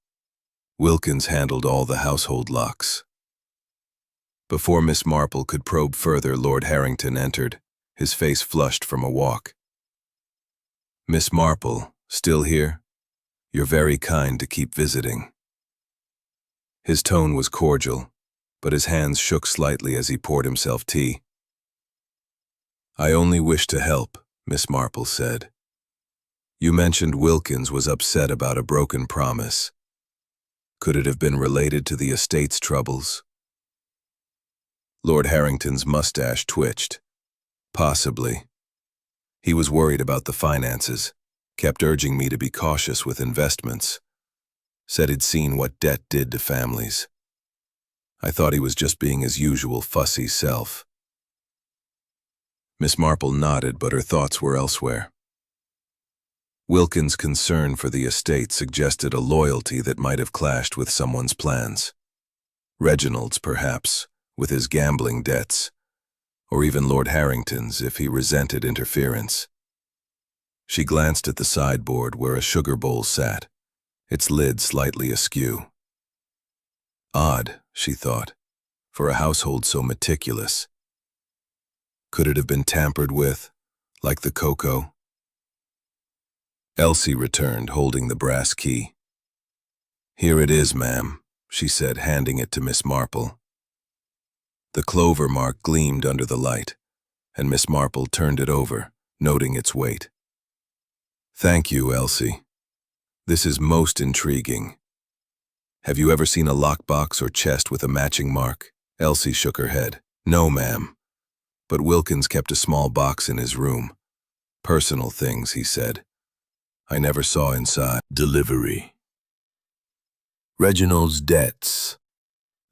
S1: Wilkins handled all the household locks." Before Miss Marple could probe further, Lord Harrington entered, his face flushed from a walk. "Miss Marple, still here? You're very kind to keep visiting." His tone was cordial, but his hands shook slightly as he poured himself tea. "I only wish to help," Miss Marple said. "You mentioned Wilkins was upset about a broken promise. Could it have been related to the estate's troubles?" Lord Harrington's mustache twitched. "Possibly. He was worried about the finances, kept urging me to be cautious with investments. Said he'd seen what debt did to families. I thought he was just being his usual fussy self." Miss Marple nodded, but her thoughts were elsewhere. Wilkins' concern for the estate suggested a loyalty that might have clashed with someone's plans. Reginald's, perhaps, with his gambling debts, or even Lord Harrington's if he resented interference. She glanced at the sideboard where a sugar bowl sat, its lid slightly askew. Odd, she thought, for a household so meticulous. Could it have been tampered with, like the cocoa? Elsie returned, holding the brass key. "Here it is, ma'am," she said, handing it to Miss Marple. The clover mark gleamed under the light, and Miss Marple turned it over, noting its weight. "Thank you, Elsie. This is most intriguing. Have you ever seen a lockbox or chest with a matching mark?" Elsie shook her head. "No, ma'am. But Wilkins kept a small box in his room. Personal things, he said. I never saw inside." Delivery. Reginald's debts.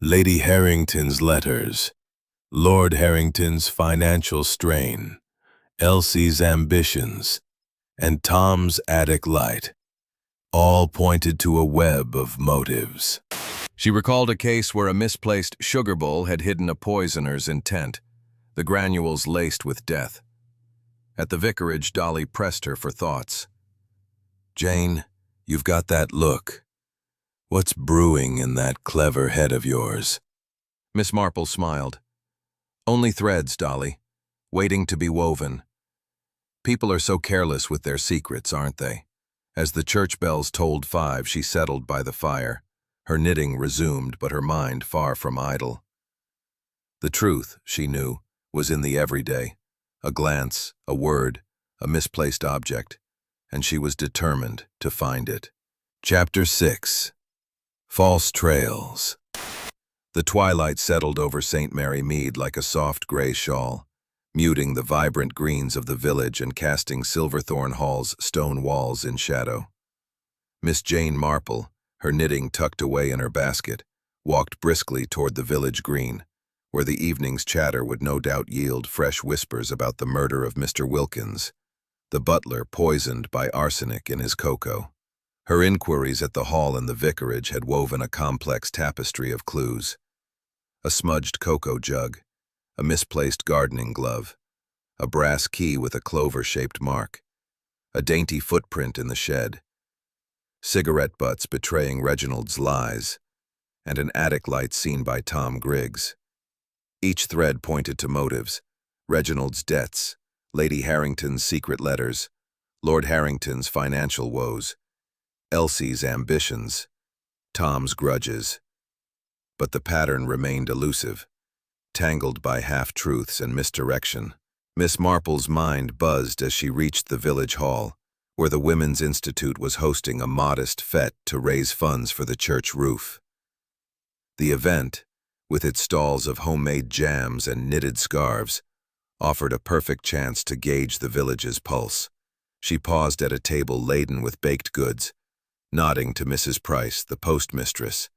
S1: Lady Harrington's letters. Lord Harrington's financial strain. Elsie's ambitions. And Tom's attic light. All pointed to a web of motives. She recalled a case where a misplaced sugar bowl had hidden a poisoner's intent, the granules laced with death. At the vicarage, Dolly pressed her for thoughts. "Jane, you've got that look. What's brewing in that clever head of yours?" Miss Marple smiled. "Only threads, Dolly, waiting to be woven. People are so careless with their secrets, aren't they?" As the church bells tolled 5, she settled by the fire. Her knitting resumed, but her mind far from idle. The truth, she knew, was in the everyday. A glance, a word, a misplaced object, and she was determined to find it. Chapter 6. False Trails. The twilight settled over St. Mary Mead like a soft gray shawl, muting the vibrant greens of the village and casting Silverthorne Hall's stone walls in shadow. Miss Jane Marple, her knitting tucked away in her basket, walked briskly toward the village green, where the evening's chatter would no doubt yield fresh whispers about the murder of Mr. Wilkins, the butler poisoned by arsenic in his cocoa. Her inquiries at the hall and the vicarage had woven a complex tapestry of clues. A smudged cocoa jug, a misplaced gardening glove, a brass key with a clover-shaped mark, a dainty footprint in the shed, cigarette butts betraying Reginald's lies, and an attic light seen by Tom Griggs. Each thread pointed to motives: Reginald's debts, Lady Harrington's secret letters, Lord Harrington's financial woes, Elsie's ambitions, Tom's grudges. But the pattern remained elusive, tangled by half-truths and misdirection. Miss Marple's mind buzzed as she reached the village hall, where the Women's Institute was hosting a modest fete to raise funds for the church roof. The event, with its stalls of homemade jams and knitted scarves, offered a perfect chance to gauge the village's pulse. She paused at a table laden with baked goods, nodding to Mrs. Price, the postmistress,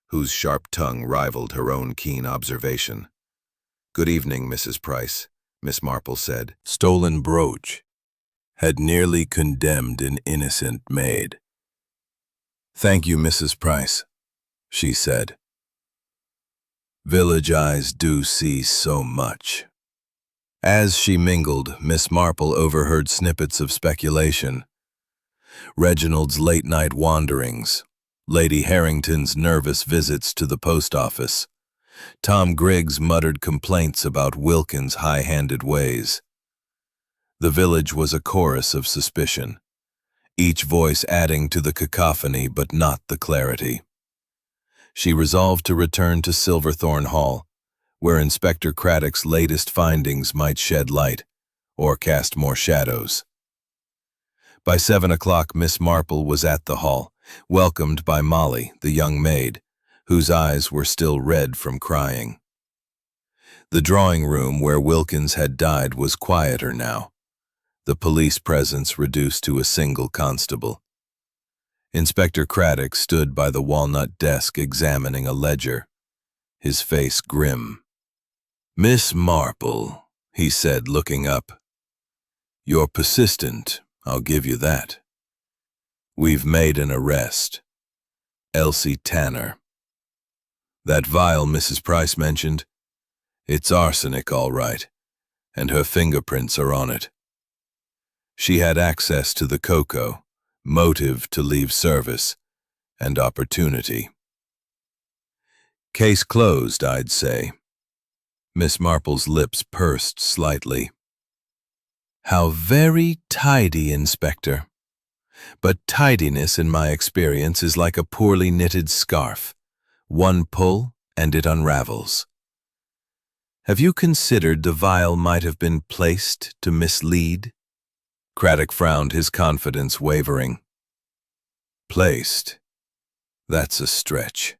S1: whose sharp tongue rivaled her own keen observation. "Good evening, Mrs. Price," Miss Marple said. "Stolen brooch had nearly condemned an innocent maid." "Thank you, Mrs. Price," she said. "Village eyes do see so much." As she mingled, Miss Marple overheard snippets of speculation. Reginald's late-night wanderings, Lady Harrington's nervous visits to the post office, Tom Griggs' muttered complaints about Wilkins' high-handed ways. The village was a chorus of suspicion, each voice adding to the cacophony but not the clarity. She resolved to return to Silverthorne Hall, where Inspector Craddock's latest findings might shed light, or cast more shadows. By 7 o'clock, Miss Marple was at the hall, welcomed by Molly, the young maid, whose eyes were still red from crying. The drawing room where Wilkins had died was quieter now, the police presence reduced to a single constable. Inspector Craddock stood by the walnut desk examining a ledger, his face grim. "Miss Marple," he said, looking up. "You're persistent, I'll give you that. We've made an arrest. Elsie Tanner. That vial Mrs. Price mentioned, it's arsenic all right, and her fingerprints are on it. She had access to the cocoa, motive to leave service, and opportunity. Case closed, I'd say." Miss Marple's lips pursed slightly. "How very tidy, Inspector. But tidiness, in my experience, is like a poorly knitted scarf. One pull, and it unravels. Have you considered the vial might have been placed to mislead?" Craddock frowned, his confidence wavering. "Placed? That's a stretch.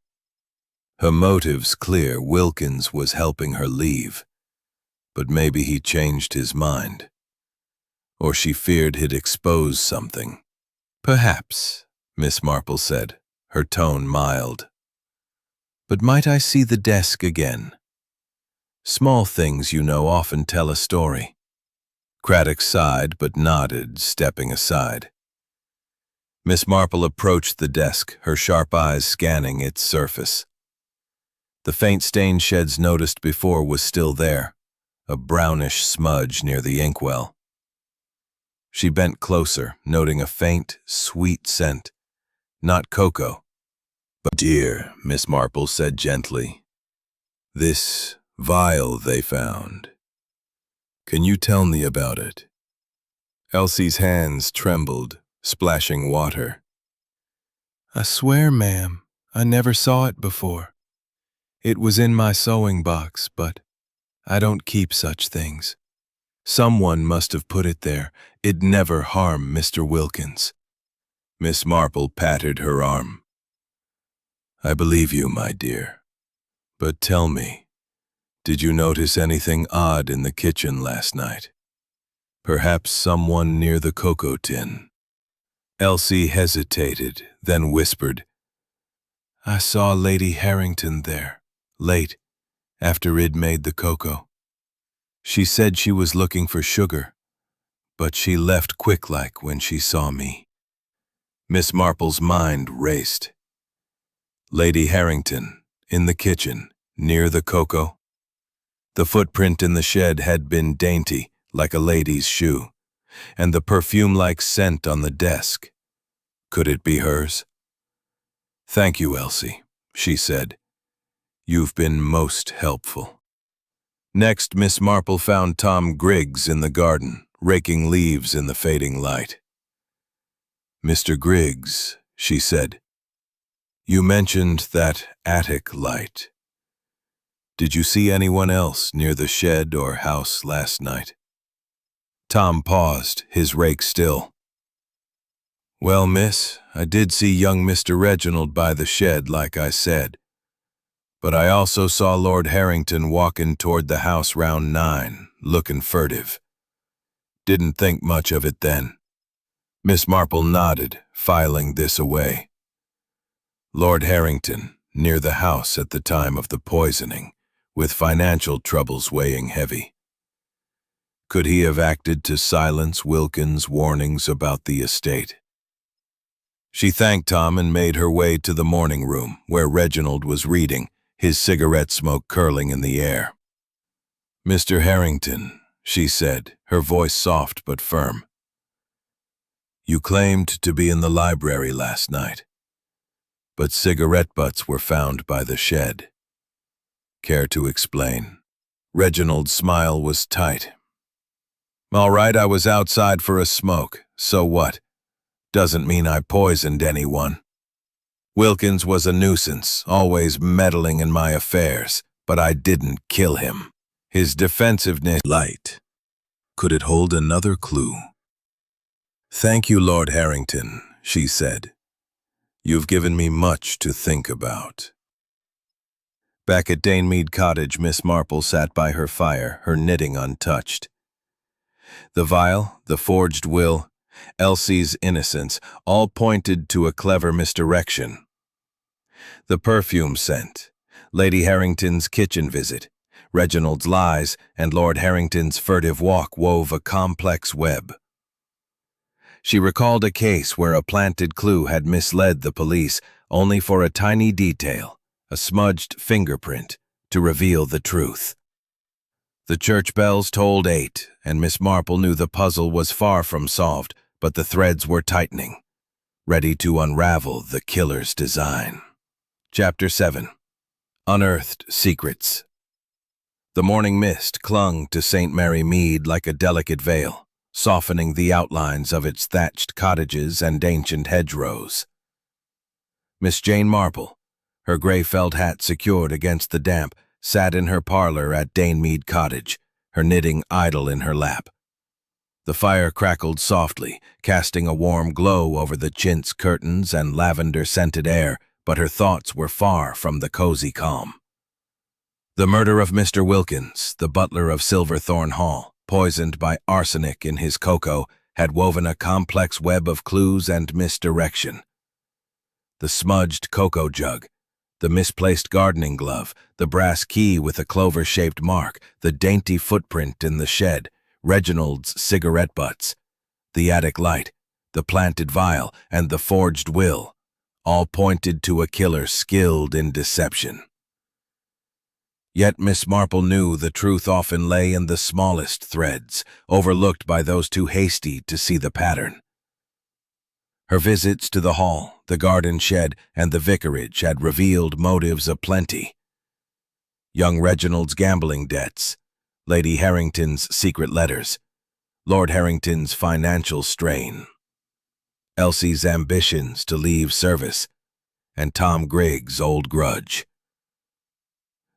S1: Her motive's clear. Wilkins was helping her leave. But maybe he changed his mind. Or she feared he'd expose something." "Perhaps," Miss Marple said, her tone mild. "But might I see the desk again? Small things, you know, often tell a story." Craddock sighed but nodded, stepping aside. Miss Marple approached the desk, her sharp eyes scanning its surface. The faint stain Sheds noticed before was still there, a brownish smudge near the inkwell. She bent closer, noting a faint, sweet scent. Not cocoa. But dear, Miss Marple said gently, this vial they found. Can you tell me about it? Elsie's hands trembled, splashing water. I swear, ma'am, I never saw it before. It was in my sewing box, but I don't keep such things. Someone must have put it there. It'd never harm Mr. Wilkins. Miss Marple patted her arm. I believe you, my dear. But tell me, did you notice anything odd in the kitchen last night? Perhaps someone near the cocoa tin? Elsie hesitated, then whispered, I saw Lady Harrington there, late, after Id made the cocoa. She said she was looking for sugar, but she left quick-like when she saw me. Miss Marple's mind raced. Lady Harrington, in the kitchen, near the cocoa? The footprint in the shed had been dainty, like a lady's shoe, and the perfume-like scent on the desk. Could it be hers? Thank you, Elsie, she said. You've been most helpful. Next, Miss Marple found Tom Griggs in the garden, raking leaves in the fading light. Mr. Griggs, she said, you mentioned that attic light. Did you see anyone else near the shed or house last night? Tom paused, his rake still. Well, miss, I did see young Mr. Reginald by the shed, like I said. But I also saw Lord Harrington walking toward the house round 9, looking furtive. Didn't think much of it then. Miss Marple nodded, filing this away. Lord Harrington, near the house at the time of the poisoning, with financial troubles weighing heavy. Could he have acted to silence Wilkins' warnings about the estate? She thanked Tom and made her way to the morning room, where Reginald was reading, his cigarette smoke curling in the air. Mr. Harrington, she said, her voice soft but firm. You claimed to be in the library last night, but cigarette butts were found by the shed. Care to explain? Reginald's smile was tight. All right, I was outside for a smoke, so what? Doesn't mean I poisoned anyone. Wilkins was a nuisance, always meddling in my affairs, but I didn't kill him. His defensiveness light. Could it hold another clue? Thank you, Lord Harrington, she said. You've given me much to think about. Back at Mead Cottage, Miss Marple sat by her fire, her knitting untouched. The vial, the forged will, Elsie's innocence, all pointed to a clever misdirection. The perfume scent, Lady Harrington's kitchen visit, Reginald's lies, and Lord Harrington's furtive walk wove a complex web. She recalled a case where a planted clue had misled the police only for a tiny detail, a smudged fingerprint, to reveal the truth. The church bells tolled 8, and Miss Marple knew the puzzle was far from solved, but the threads were tightening, ready to unravel the killer's design. Chapter 7. Unearthed Secrets. The morning mist clung to St. Mary Mead like a delicate veil, softening the outlines of its thatched cottages and ancient hedgerows. Miss Jane Marple, her gray felt hat secured against the damp, sat in her parlor at Mead Cottage, her knitting idle in her lap. The fire crackled softly, casting a warm glow over the chintz curtains and lavender-scented air, but her thoughts were far from the cozy calm. The murder of Mr. Wilkins, the butler of Silverthorne Hall, poisoned by arsenic in his cocoa, had woven a complex web of clues and misdirection. The smudged cocoa jug, the misplaced gardening glove, the brass key with a clover-shaped mark, the dainty footprint in the shed, Reginald's cigarette butts, the attic light, the planted vial, and the forged will, all pointed to a killer skilled in deception. Yet Miss Marple knew the truth often lay in the smallest threads, overlooked by those too hasty to see the pattern. Her visits to the hall, the garden shed, and the vicarage had revealed motives aplenty. Young Reginald's gambling debts, Lady Harrington's secret letters, Lord Harrington's financial strain, Elsie's ambitions to leave service, and Tom Grigg's old grudge.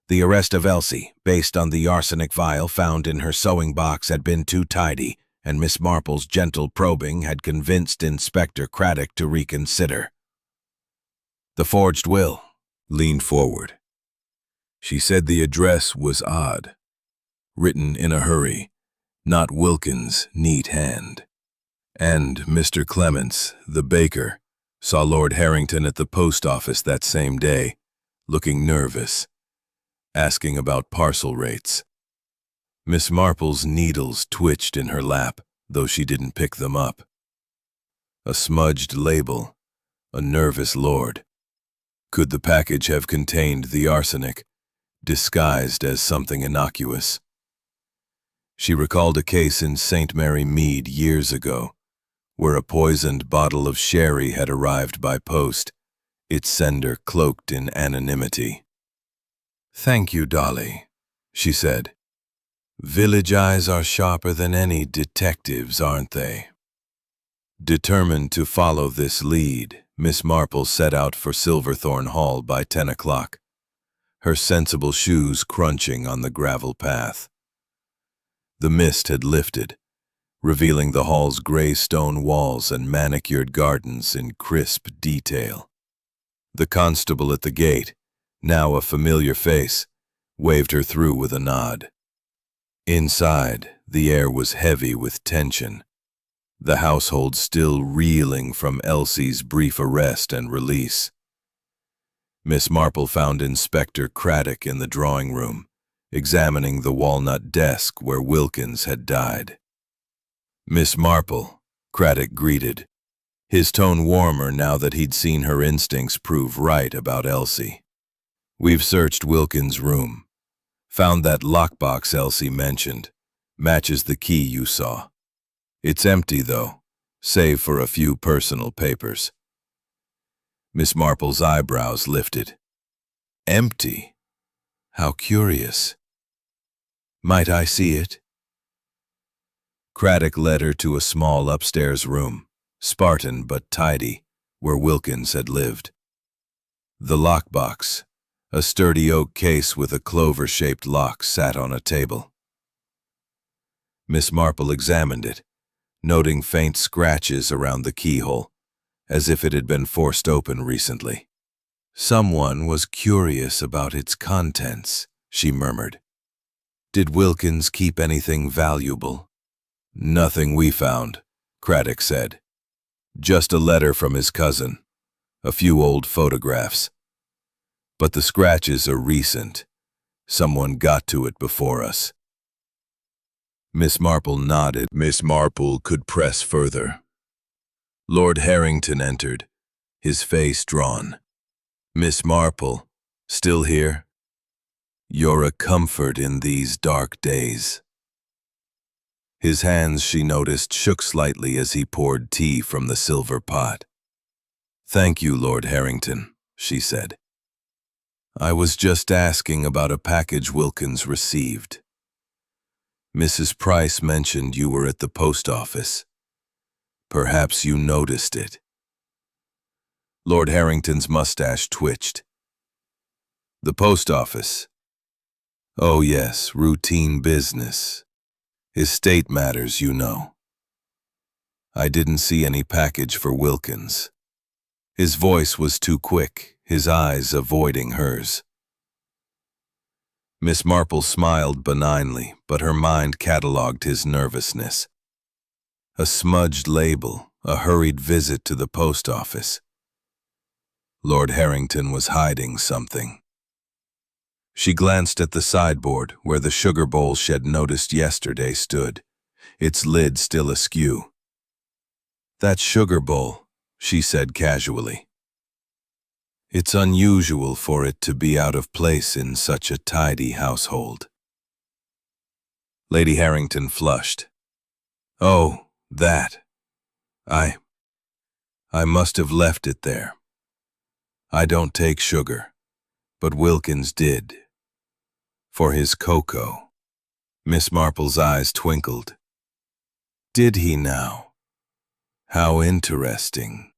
S1: The arrest of Elsie, based on the arsenic vial found in her sewing box, had been too tidy, and Miss Marple's gentle probing had convinced Inspector Craddock to reconsider. The forged will leaned forward. She said the address was odd, written in a hurry, not Wilkins' neat hand. And Mr. Clements, the baker, saw Lord Harrington at the post office that same day, looking nervous, asking about parcel rates. Miss Marple's needles twitched in her lap, though she didn't pick them up. A smudged label, a nervous lord. Could the package have contained the arsenic, disguised as something innocuous? She recalled a case in St. Mary Mead years ago, where a poisoned bottle of sherry had arrived by post, its sender cloaked in anonymity. "Thank you, Dolly," she said. "Village eyes are sharper than any detective's, aren't they?" Determined to follow this lead, Miss Marple set out for Silverthorne Hall by 10 o'clock, her sensible shoes crunching on the gravel path. The mist had lifted, revealing the hall's gray stone walls and manicured gardens in crisp detail. The constable at the gate, now a familiar face, waved her through with a nod. Inside, the air was heavy with tension, the household still reeling from Elsie's brief arrest and release. Miss Marple found Inspector Craddock in the drawing room, examining the walnut desk where Wilkins had died. "Miss Marple," Craddock greeted, his tone warmer now that he'd seen her instincts prove right about Elsie. "We've searched Wilkins' room. Found that lockbox Elsie mentioned. Matches the key you saw. It's empty, though, save for a few personal papers." Miss Marple's eyebrows lifted. "Empty? How curious. Might I see it?" Craddock led her to a small upstairs room, Spartan but tidy, where Wilkins had lived. The lockbox, a sturdy oak case with a clover-shaped lock, sat on a table. Miss Marple examined it, noting faint scratches around the keyhole, as if it had been forced open recently. "Someone was curious about its contents," she murmured. "Did Wilkins keep anything valuable?" "Nothing we found," Craddock said. "Just a letter from his cousin, a few old photographs. But the scratches are recent. Someone got to it before us." Miss Marple nodded. Miss Marple could press further. Lord Harrington entered, his face drawn. "Miss Marple, still here? You're a comfort in these dark days." His hands, she noticed, shook slightly as he poured tea from the silver pot. "Thank you, Lord Harrington," she said. "I was just asking about a package Wilkins received. Mrs. Price mentioned you were at the post office. Perhaps you noticed it." Lord Harrington's mustache twitched. "The post office? Oh yes, routine business. Estate matters, you know. I didn't see any package for Wilkins." His voice was too quick, his eyes avoiding hers. Miss Marple smiled benignly, but her mind catalogued his nervousness. A smudged label, a hurried visit to the post office. Lord Harrington was hiding something. She glanced at the sideboard where the sugar bowl she'd noticed yesterday stood, its lid still askew. "That sugar bowl," she said casually. It's unusual for it to be out of place in such a tidy household. Lady Harrington flushed. Oh, that. I must have left it there. I don't take sugar, but Wilkins did. For his cocoa. Miss Marple's eyes twinkled. Did he now? How interesting.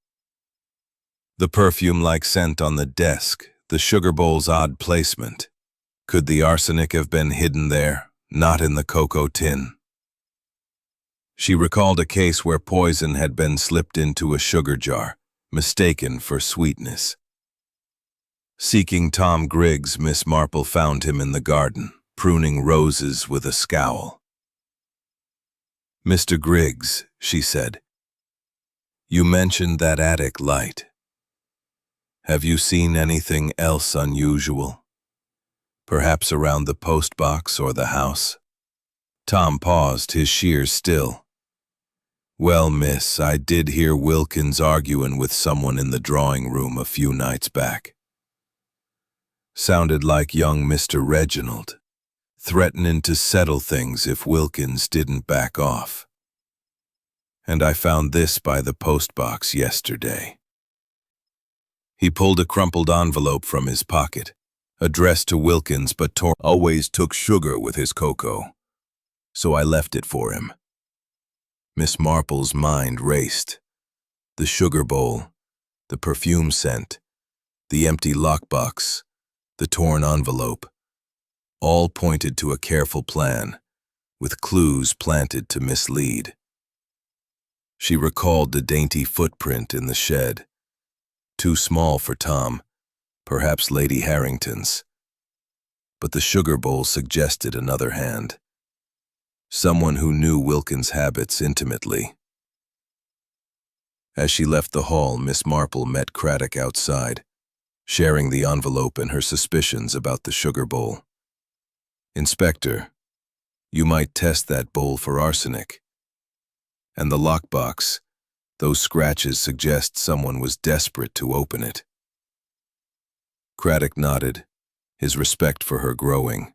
S1: The perfume-like scent on the desk, the sugar bowl's odd placement. Could the arsenic have been hidden there, not in the cocoa tin? She recalled a case where poison had been slipped into a sugar jar, mistaken for sweetness. Seeking Tom Griggs, Miss Marple found him in the garden, pruning roses with a scowl. Mr. Griggs, she said, you mentioned that attic light. Have you seen anything else unusual? Perhaps around the postbox or the house? Tom paused, his shears still. Well, miss, I did hear Wilkins arguing with someone in the drawing room a few nights back. Sounded like young Mr. Reginald, threatening to settle things if Wilkins didn't back off. And I found this by the postbox yesterday. He pulled a crumpled envelope from his pocket, addressed to Wilkins, but always took sugar with his cocoa, so I left it for him. Miss Marple's mind raced. The sugar bowl, the perfume scent, the empty lockbox, the torn envelope, all pointed to a careful plan, with clues planted to mislead. She recalled the dainty footprint in the shed, too small for Tom, perhaps Lady Harrington's. But the sugar bowl suggested another hand. Someone who knew Wilkins' habits intimately. As she left the hall, Miss Marple met Craddock outside, sharing the envelope and her suspicions about the sugar bowl. Inspector, you might test that bowl for arsenic. And the lockbox, those scratches suggest someone was desperate to open it. Craddock nodded, his respect for her growing.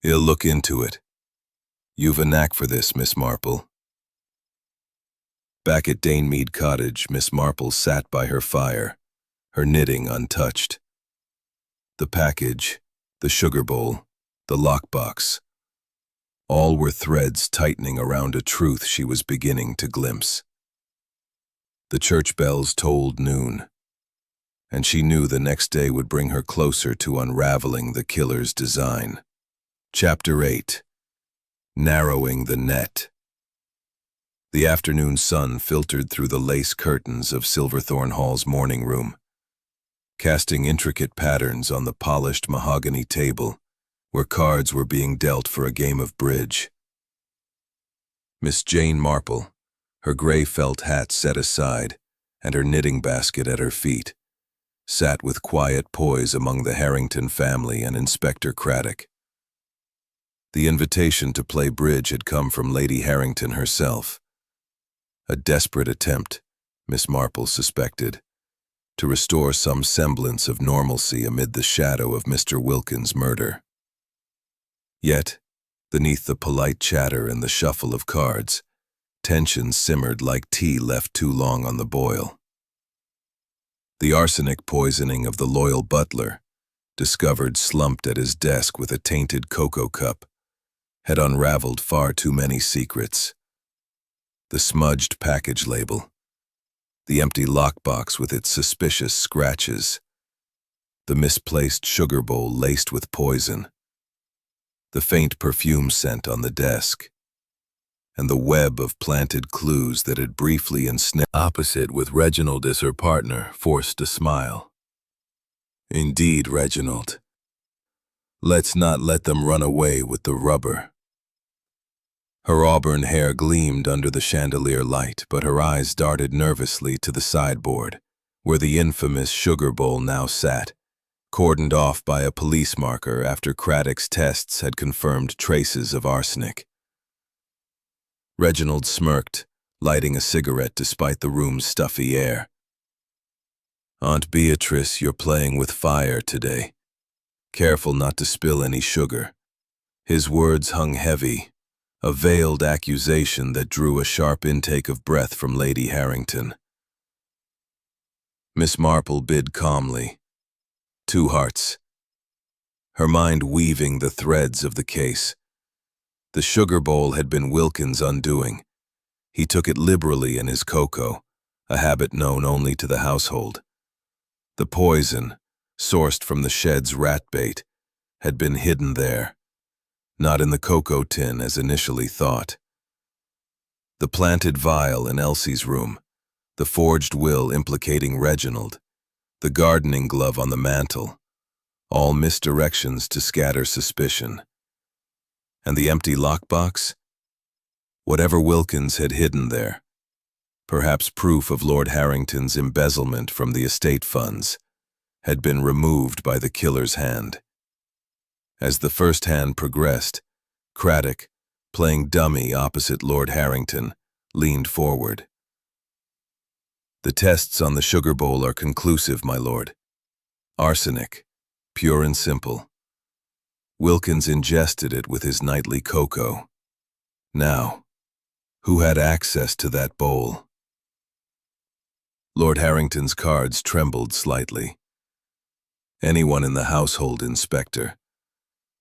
S1: He'll look into it. You've a knack for this, Miss Marple. Back at Mead Cottage, Miss Marple sat by her fire, her knitting untouched. The package, the sugar bowl, the lockbox, all were threads tightening around a truth she was beginning to glimpse. The church bells tolled noon, and she knew the next day would bring her closer to unraveling the killer's design. Chapter 8. Narrowing the Net. The afternoon sun filtered through the lace curtains of Silverthorne Hall's morning room, casting intricate patterns on the polished mahogany table, where cards were being dealt for a game of bridge. Miss Jane Marple, her gray felt hat set aside and her knitting basket at her feet, sat with quiet poise among the Harrington family and Inspector Craddock. The invitation to play bridge had come from Lady Harrington herself. A desperate attempt, Miss Marple suspected, to restore some semblance of normalcy amid the shadow of Mr. Wilkins' murder. Yet, beneath the polite chatter and the shuffle of cards, tension simmered like tea left too long on the boil. The arsenic poisoning of the loyal butler, discovered slumped at his desk with a tainted cocoa cup, had unraveled far too many secrets. The smudged package label, the empty lockbox with its suspicious scratches, the misplaced sugar bowl laced with poison, the faint perfume scent on the desk, and the web of planted clues that had briefly ensnared. Opposite with Reginald as her partner, forced a smile. Indeed, Reginald. Let's not let them run away with the rubber. Her auburn hair gleamed under the chandelier light, but her eyes darted nervously to the sideboard, where the infamous sugar bowl now sat, cordoned off by a police marker after Craddock's tests had confirmed traces of arsenic. Reginald smirked, lighting a cigarette despite the room's stuffy air. Aunt Beatrice, you're playing with fire today. Careful not to spill any sugar. His words hung heavy, a veiled accusation that drew a sharp intake of breath from Lady Harrington. Miss Marple bid calmly. 2 hearts. Her mind weaving the threads of the case. The sugar bowl had been Wilkins' undoing. He took it liberally in his cocoa, a habit known only to the household. The poison, sourced from the shed's rat bait, had been hidden there, not in the cocoa tin as initially thought. The planted vial in Elsie's room, the forged will implicating Reginald, the gardening glove on the mantel, all misdirections to scatter suspicion. And the empty lockbox? Whatever Wilkins had hidden there, perhaps proof of Lord Harrington's embezzlement from the estate funds, had been removed by the killer's hand. As the first hand progressed, Craddock, playing dummy opposite Lord Harrington, leaned forward. The tests on the sugar bowl are conclusive, my lord. Arsenic, pure and simple. Wilkins ingested it with his nightly cocoa. Now, who had access to that bowl? Lord Harrington's cards trembled slightly. Anyone in the household, Inspector.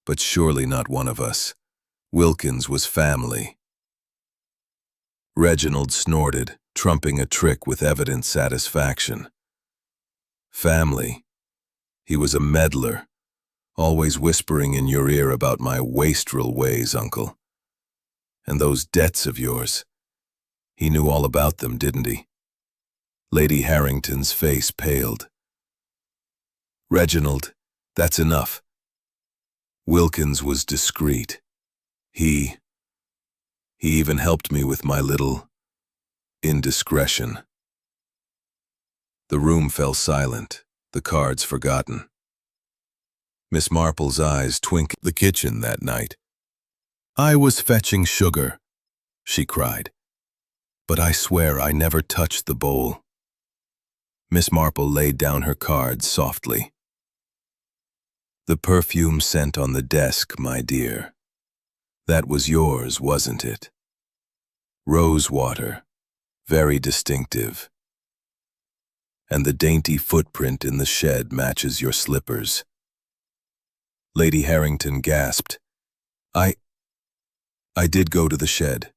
S1: But surely not one of us. Wilkins was family. Reginald snorted, trumping a trick with evident satisfaction. Family. He was a meddler, always whispering in your ear about my wastrel ways, uncle. And those debts of yours. He knew all about them, didn't he? Lady Harrington's face paled. Reginald, that's enough. Wilkins was discreet. He even helped me with my little indiscretion. The room fell silent, the cards forgotten. Miss Marple's eyes twinkled the kitchen that night. I was fetching sugar, she cried, but I swear I never touched the bowl. Miss Marple laid down her cards softly. The perfume scent on the desk, my dear. That was yours, wasn't it? Rose water, very distinctive. And the dainty footprint in the shed matches your slippers. Lady Harrington gasped. I did go to the shed.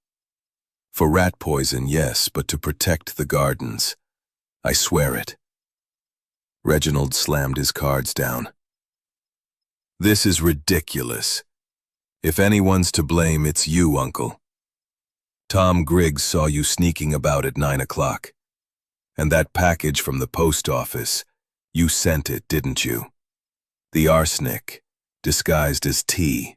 S1: For rat poison, yes, but to protect the gardens. I swear it. Reginald slammed his cards down. This is ridiculous. If anyone's to blame, it's you, Uncle. Tom Griggs saw you sneaking about at 9 o'clock. And that package from the post office, you sent it, didn't you? The arsenic, disguised as tea.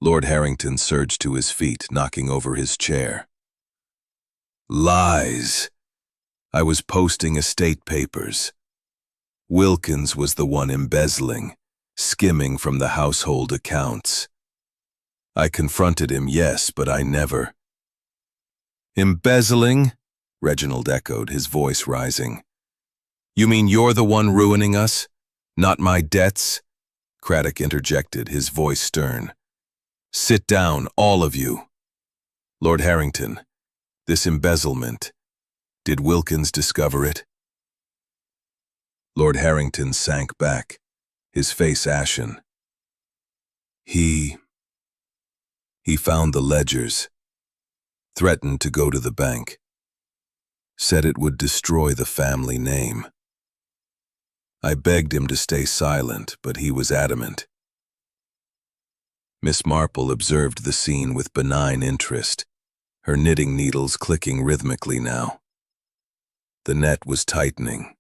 S1: Lord Harrington surged to his feet, knocking over his chair. Lies. I was posting estate papers. Wilkins was the one embezzling, skimming from the household accounts. I confronted him, yes, but I never. Embezzling? Reginald echoed, his voice rising. You mean you're the one ruining us? Not my debts? Craddock interjected, his voice stern. Sit down, all of you. Lord Harrington, this embezzlement, did Wilkins discover it? Lord Harrington sank back, his face ashen. He found the ledgers, threatened to go to the bank, said it would destroy the family name. I begged him to stay silent, but he was adamant. Miss Marple observed the scene with benign interest, her knitting needles clicking rhythmically now. The net was tightening.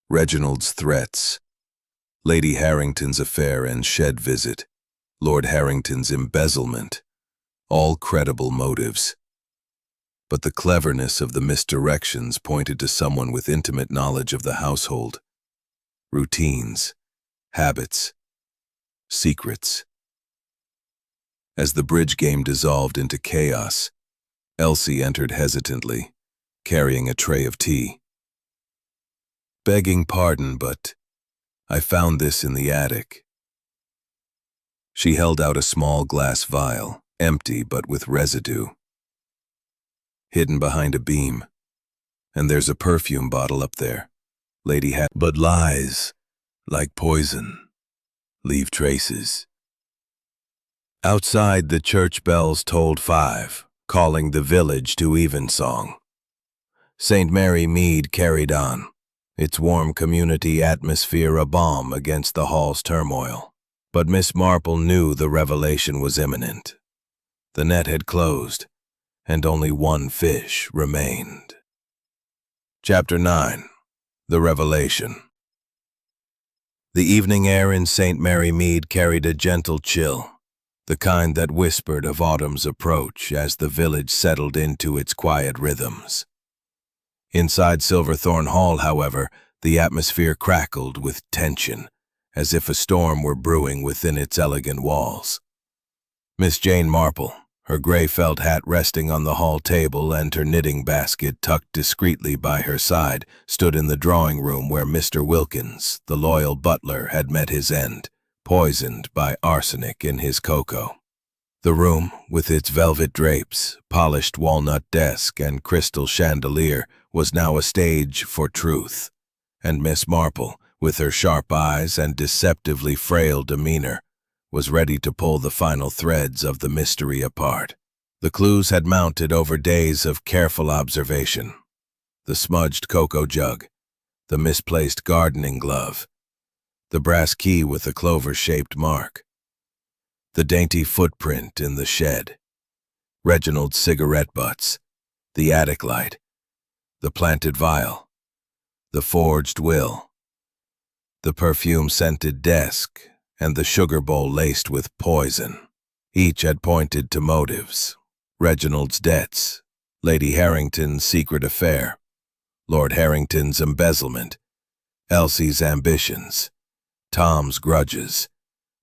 S1: Reginald's threats, Lady Harrington's affair and shed visit, Lord Harrington's embezzlement, all credible motives. But the cleverness of the misdirections pointed to someone with intimate knowledge of the household. Routines, habits, secrets. As the bridge game dissolved into chaos, Elsie entered hesitantly, carrying a tray of tea. Begging pardon, but I found this in the attic. She held out a small glass vial, empty but with residue. Hidden behind a beam. And there's a perfume bottle up there. Lady had, but lies, like poison, leave traces. Outside, the church bells tolled 5, calling the village to evensong. St. Mary Mead carried on, its warm community atmosphere a balm against the hall's turmoil. But Miss Marple knew the revelation was imminent. The net had closed, and only one fish remained. Chapter 9. The Revelation. The evening air in St. Mary Mead carried a gentle chill, the kind that whispered of autumn's approach as the village settled into its quiet rhythms. Inside Silverthorne Hall, however, the atmosphere crackled with tension, as if a storm were brewing within its elegant walls. Miss Jane Marple, her gray felt hat resting on the hall table and her knitting basket tucked discreetly by her side, stood in the drawing room where Mr. Wilkins, the loyal butler, had met his end, poisoned by arsenic in his cocoa. The room, with its velvet drapes, polished walnut desk, and crystal chandelier, was now a stage for truth, and Miss Marple, with her sharp eyes and deceptively frail demeanor, was ready to pull the final threads of the mystery apart. The clues had mounted over days of careful observation. The smudged cocoa jug, the misplaced gardening glove, the brass key with the clover-shaped mark, the dainty footprint in the shed, Reginald's cigarette butts, the attic light, the planted vial, the forged will, the perfume-scented desk, and the sugar bowl laced with poison. Each had pointed to motives: Reginald's debts, Lady Harrington's secret affair, Lord Harrington's embezzlement, Elsie's ambitions, Tom's grudges.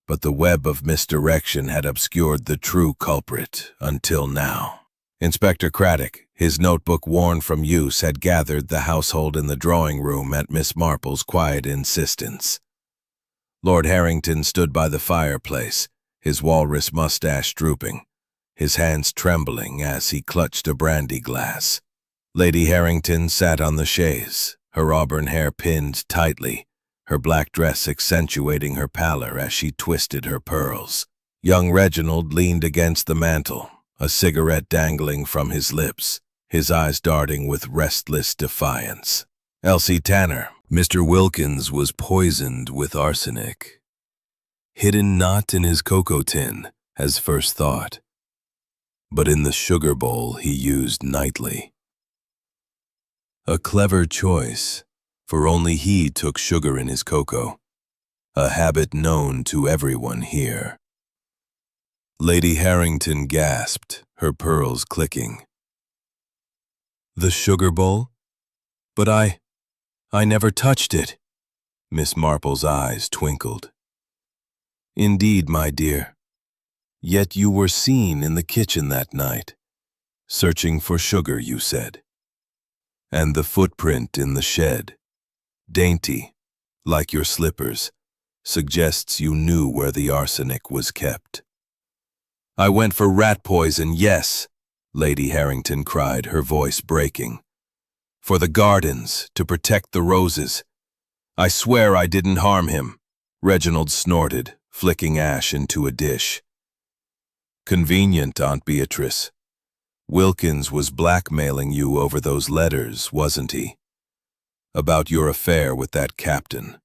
S1: But the web of misdirection had obscured the true culprit until now. Inspector Craddock, his notebook worn from use, had gathered the household in the drawing room at Miss Marple's quiet insistence. Lord Harrington stood by the fireplace, his walrus mustache drooping, his hands trembling as he clutched a brandy glass. Lady Harrington sat on the chaise, her auburn hair pinned tightly, her black dress accentuating her pallor as she twisted her pearls. Young Reginald leaned against the mantel, a cigarette dangling from his lips, his eyes darting with restless defiance. Elsie Tanner, Mr. Wilkins was poisoned with arsenic, hidden not in his cocoa tin, as first thought, but in the sugar bowl he used nightly. A clever choice, for only he took sugar in his cocoa, a habit known to everyone here. Lady Harrington gasped, her pearls clicking. The sugar bowl? But I never touched it. Miss Marple's eyes twinkled. Indeed, my dear. Yet you were seen in the kitchen that night, searching for sugar, you said. And the footprint in the shed, dainty, like your slippers, suggests you knew where the arsenic was kept. I went for rat poison, yes, Lady Harrington cried, her voice breaking. For the gardens, to protect the roses. I swear I didn't harm him, Reginald snorted, flicking ash into a dish. Convenient, Aunt Beatrice. Wilkins was blackmailing you over those letters, wasn't he? About your affair with that captain.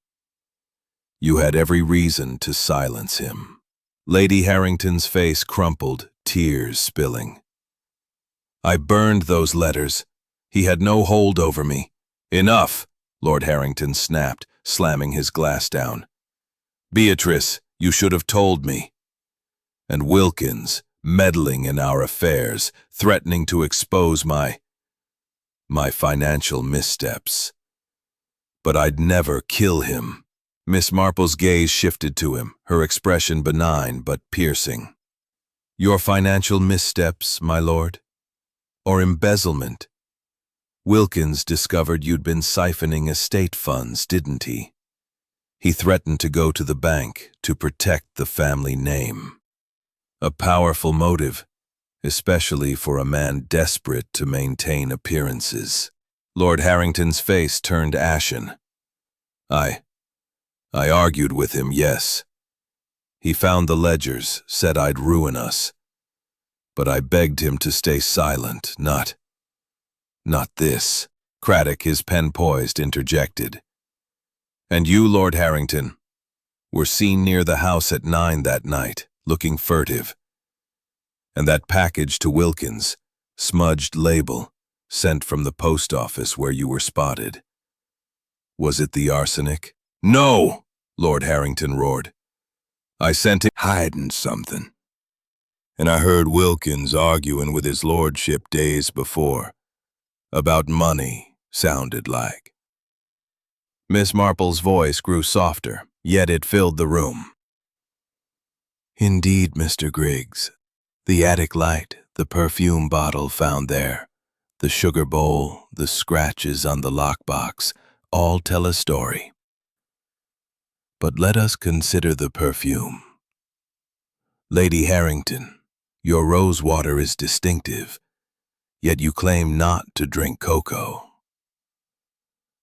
S1: You had every reason to silence him. Lady Harrington's face crumpled, tears spilling. I burned those letters. He had no hold over me. Enough, Lord Harrington snapped, slamming his glass down. Beatrice, you should have told me. And Wilkins, meddling in our affairs, threatening to expose my financial missteps. But I'd never kill him. Miss Marple's gaze shifted to him, her expression benign but piercing. Your financial missteps, my lord? Or embezzlement? Wilkins discovered you'd been siphoning estate funds, didn't he? He threatened to go to the bank to protect the family name. A powerful motive, especially for a man desperate to maintain appearances. Lord Harrington's face turned ashen. I argued with him, yes. He found the ledgers, said I'd ruin us. But I begged him to stay silent, not this. Craddock, his pen poised, interjected. And you, Lord Harrington, were seen near the house at 9 that night, looking furtive. And that package to Wilkins, smudged label, sent from the post office where you were spotted. Was it the arsenic? No, Lord Harrington roared. I sent him hiding something. And I heard Wilkins arguing with his lordship days before. About money, sounded like. Miss Marple's voice grew softer, yet it filled the room. Indeed, Mr. Griggs. The attic light, the perfume bottle found there, the sugar bowl, the scratches on the lockbox, all tell a story. But let us consider the perfume. Lady Harrington, your rose water is distinctive, yet you claim not to drink cocoa.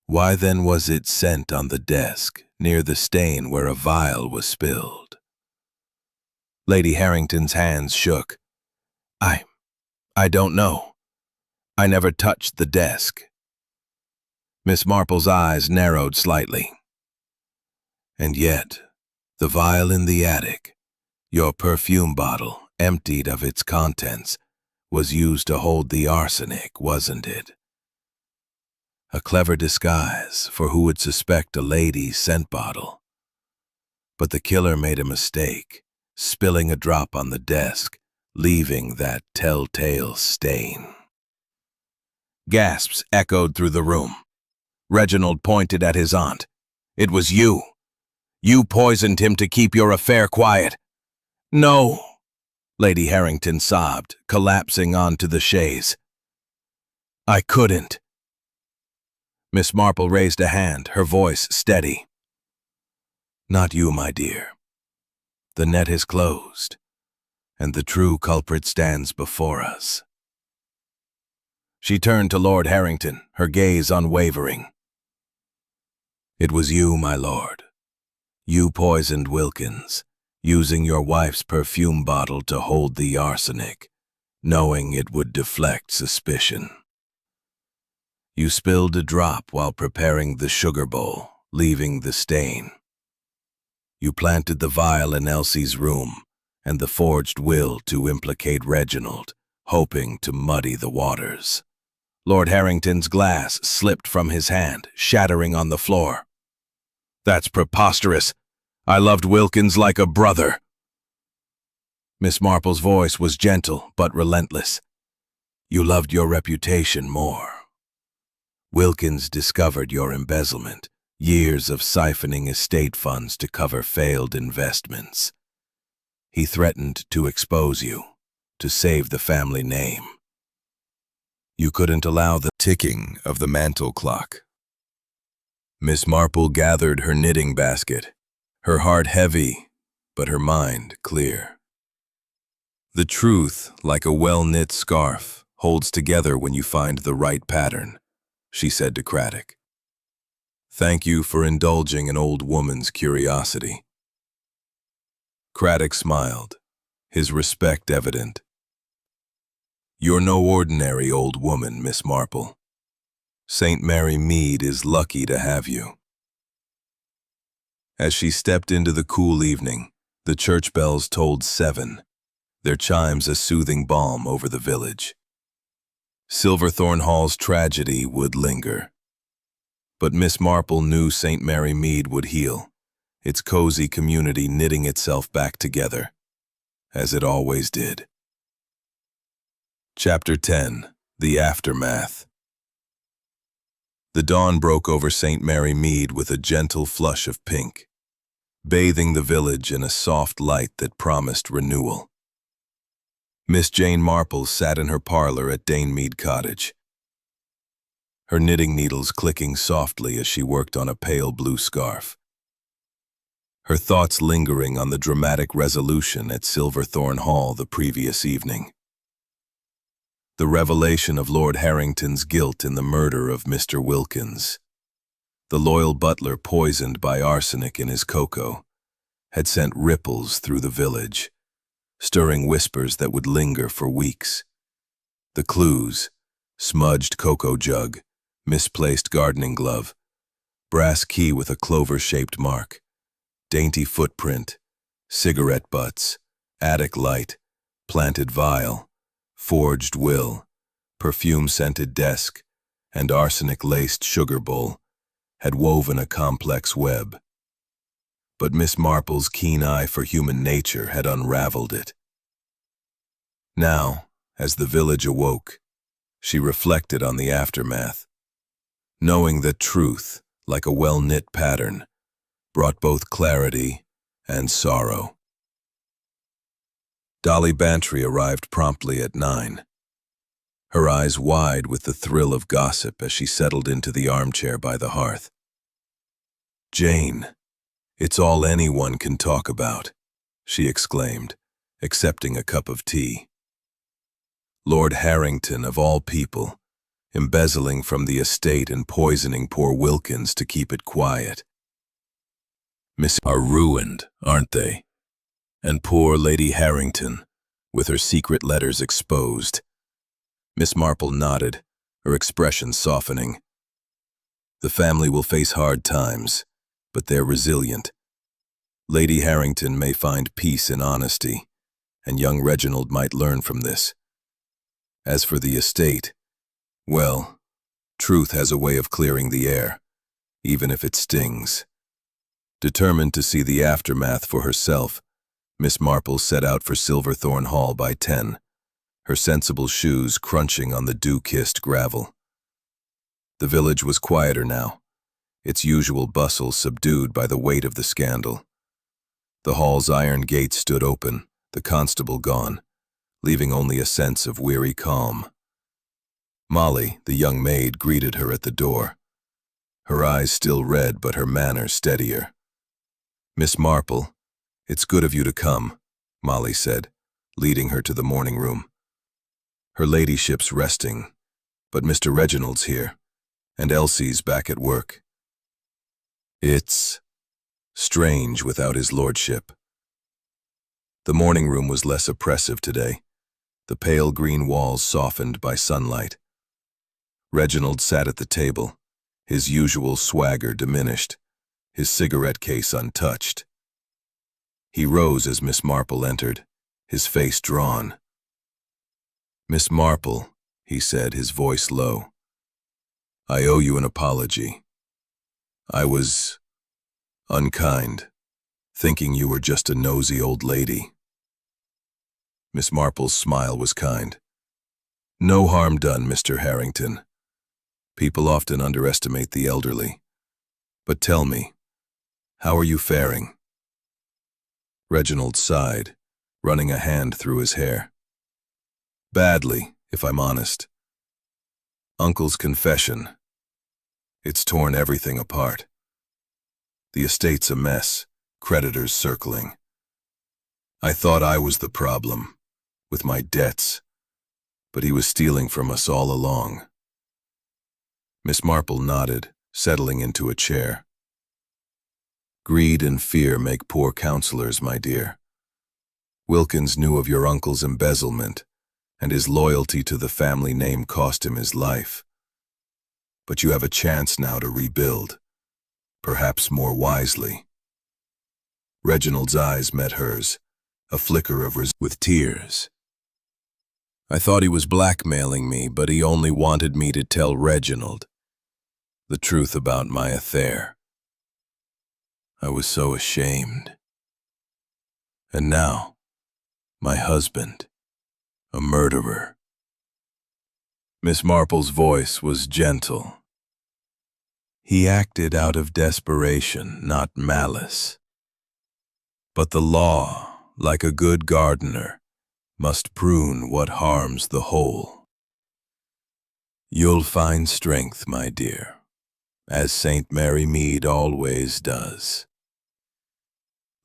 S1: Why then was it sent on the desk, near the stain where a vial was spilled? Lady Harrington's hands shook. I don't know. I never touched the desk. Miss Marple's eyes narrowed slightly. And yet, the vial in the attic, your perfume bottle, emptied of its contents, was used to hold the arsenic, wasn't it? A clever disguise, for who would suspect a lady's scent bottle? But the killer made a mistake, spilling a drop on the desk, leaving that telltale stain. Gasps echoed through the room. Reginald pointed at his aunt. It was you. You poisoned him to keep your affair quiet. No, Lady Harrington sobbed, collapsing onto the chaise. I couldn't. Miss Marple raised a hand, her voice steady. Not you, my dear. The net is closed, and the true culprit stands before us. She turned to Lord Harrington, her gaze unwavering. It was you, my lord. You poisoned Wilkins, using your wife's perfume bottle to hold the arsenic, knowing it would deflect suspicion. You spilled a drop while preparing the sugar bowl, leaving the stain. You planted the vial in Elsie's room and the forged will to implicate Reginald, hoping to muddy the waters. Lord Harrington's glass slipped from his hand, shattering on the floor. That's preposterous. I loved Wilkins like a brother. Miss Marple's voice was gentle but relentless. You loved your reputation more. Wilkins discovered your embezzlement, years of siphoning estate funds to cover failed investments. He threatened to expose you, to save the family name. You couldn't allow the ticking of the mantel clock. Miss Marple gathered her knitting basket, her heart heavy, but her mind clear. The truth, like a well-knit scarf, holds together when you find the right pattern, she said to Craddock. Thank you for indulging an old woman's curiosity. Craddock smiled, his respect evident. You're no ordinary old woman, Miss Marple. St. Mary Mead is lucky to have you. As she stepped into the cool evening, the church bells tolled 7, their chimes a soothing balm over the village. Silverthorne Hall's tragedy would linger. But Miss Marple knew St. Mary Mead would heal, its cozy community knitting itself back together, as it always did. Chapter 10. The Aftermath. The dawn broke over St. Mary Mead with a gentle flush of pink, bathing the village in a soft light that promised renewal. Miss Jane Marple sat in her parlor at Danemead Cottage. her knitting needles clicking softly as she worked on a pale blue scarf. Her thoughts lingering on the dramatic resolution at Silverthorne Hall the previous evening. The revelation of Lord Harrington's guilt in the murder of Mr. Wilkins. The loyal butler poisoned by arsenic in his cocoa had sent ripples through the village, stirring whispers that would linger for weeks. The clues: smudged cocoa jug, misplaced gardening glove, brass key with a clover-shaped mark, dainty footprint, cigarette butts, attic light, planted vial, forged will, perfume-scented desk, and arsenic-laced sugar bowl had woven a complex web. But Miss Marple's keen eye for human nature had unraveled it. Now, as the village awoke, she reflected on the aftermath, knowing that truth, like a well-knit pattern, brought both clarity and sorrow. Dolly Bantry arrived promptly at 9, her eyes wide with the thrill of gossip as she settled into the armchair by the hearth. "Jane, it's all anyone can talk about," she exclaimed, accepting a cup of tea. "Lord Harrington, of all people, embezzling from the estate and poisoning poor Wilkins to keep it quiet. Miss are ruined, aren't they? And poor Lady Harrington, with her secret letters exposed." Miss Marple nodded, her expression softening. "The family will face hard times, but they're resilient. Lady Harrington may find peace in honesty, and young Reginald might learn from this. As for the estate, well, truth has a way of clearing the air, even if it stings." Determined to see the aftermath for herself, Miss Marple set out for Silverthorne Hall by 10, her sensible shoes crunching on the dew-kissed gravel. The village was quieter now, its usual bustle subdued by the weight of the scandal. The hall's iron gate stood open, the constable gone, leaving only a sense of weary calm. Molly, the young maid, greeted her at the door, her eyes still red but her manner steadier. "Miss Marple, it's good of you to come," Molly said, leading her to the morning room. "Her ladyship's resting, but Mr. Reginald's here, and Elsie's back at work. It's strange without his lordship." The morning room was less oppressive today, the pale green walls softened by sunlight. Reginald sat at the table, his usual swagger diminished, his cigarette case untouched. He rose as Miss Marple entered, his face drawn. "Miss Marple," he said, his voice low, "I owe you an apology. I was unkind, thinking you were just a nosy old lady." Miss Marple's smile was kind. "No harm done, Mr. Harrington. People often underestimate the elderly. But tell me, how are you faring?" Reginald sighed, running a hand through his hair. "Badly, if I'm honest. Uncle's confession. It's torn everything apart. The estate's a mess, creditors circling. I thought I was the problem, with my debts, but he was stealing from us all along." Miss Marple nodded, settling into a chair. "Greed and fear make poor counselors, my dear. Wilkins knew of your uncle's embezzlement, and his loyalty to the family name cost him his life. But you have a chance now to rebuild, perhaps more wisely." Reginald's eyes met hers, a flicker of with tears. "I thought he was blackmailing me, but he only wanted me to tell Reginald the truth about my affair. I was so ashamed. And now, my husband, a murderer." Miss Marple's voice was gentle. "He acted out of desperation, not malice. But the law, like a good gardener, must prune what harms the whole. You'll find strength, my dear, as St. Mary Mead always does.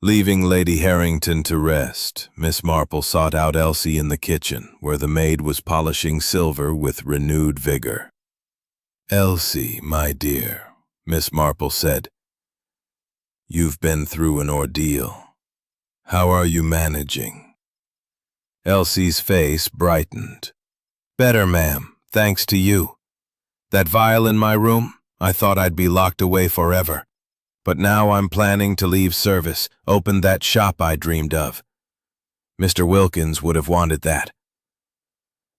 S1: Leaving Lady Harrington to rest, Miss Marple sought out Elsie in the kitchen, where the maid was polishing silver with renewed vigor. "Elsie, my dear," Miss Marple said, "you've been through an ordeal. How are you managing?" Elsie's face brightened. "Better, ma'am, thanks to you. That vial in my room, I thought I'd be locked away forever. But now I'm planning to leave service, open that shop I dreamed of. Mr. Wilkins would have wanted that."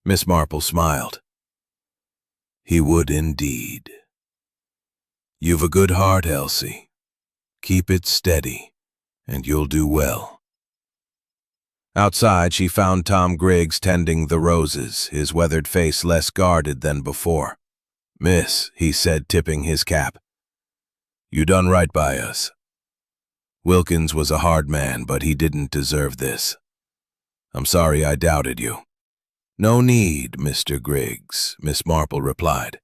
S1: Miss Marple smiled. "He would indeed. You've a good heart, Elsie. Keep it steady, and you'll do well." Outside, she found Tom Griggs tending the roses, his weathered face less guarded than before. "Miss," he said, tipping his cap, "you done right by us. Wilkins was a hard man, but he didn't deserve this. I'm sorry I doubted you." "No need, Mr. Griggs," Miss Marple replied.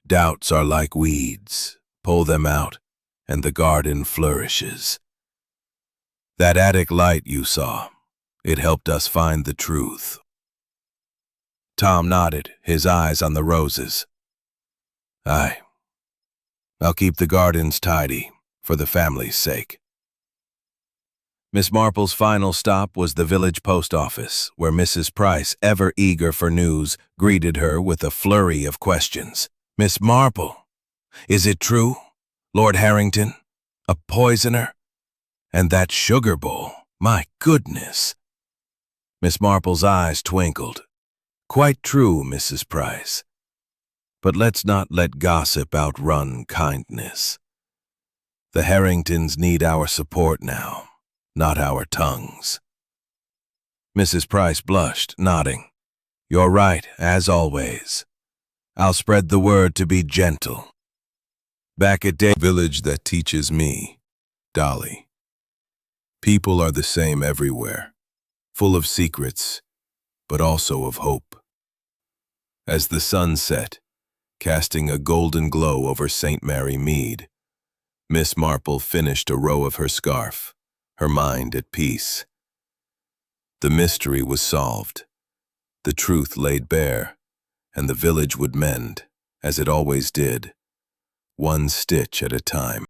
S1: "Doubts are like weeds. Pull them out, and the garden flourishes. That attic light you saw, it helped us find the truth." Tom nodded, his eyes on the roses. "Aye. I'll keep the gardens tidy, for the family's sake." Miss Marple's final stop was the village post office, where Mrs. Price, ever eager for news, greeted her with a flurry of questions. "Miss Marple, is it true? Lord Harrington? A poisoner? And that sugar bowl? My goodness!" Miss Marple's eyes twinkled. "Quite true, Mrs. Price. But let's not let gossip outrun kindness. The Harringtons need our support now, not our tongues." Mrs. Price blushed, nodding. "You're right, as always. I'll spread the word to be gentle. Back at village that teaches me, Dolly. People are the same everywhere, full of secrets, but also of hope." As the sun set, casting a golden glow over St. Mary Mead, Miss Marple finished a row of her scarf, her mind at peace. The mystery was solved, the truth laid bare, and the village would mend, as it always did, one stitch at a time.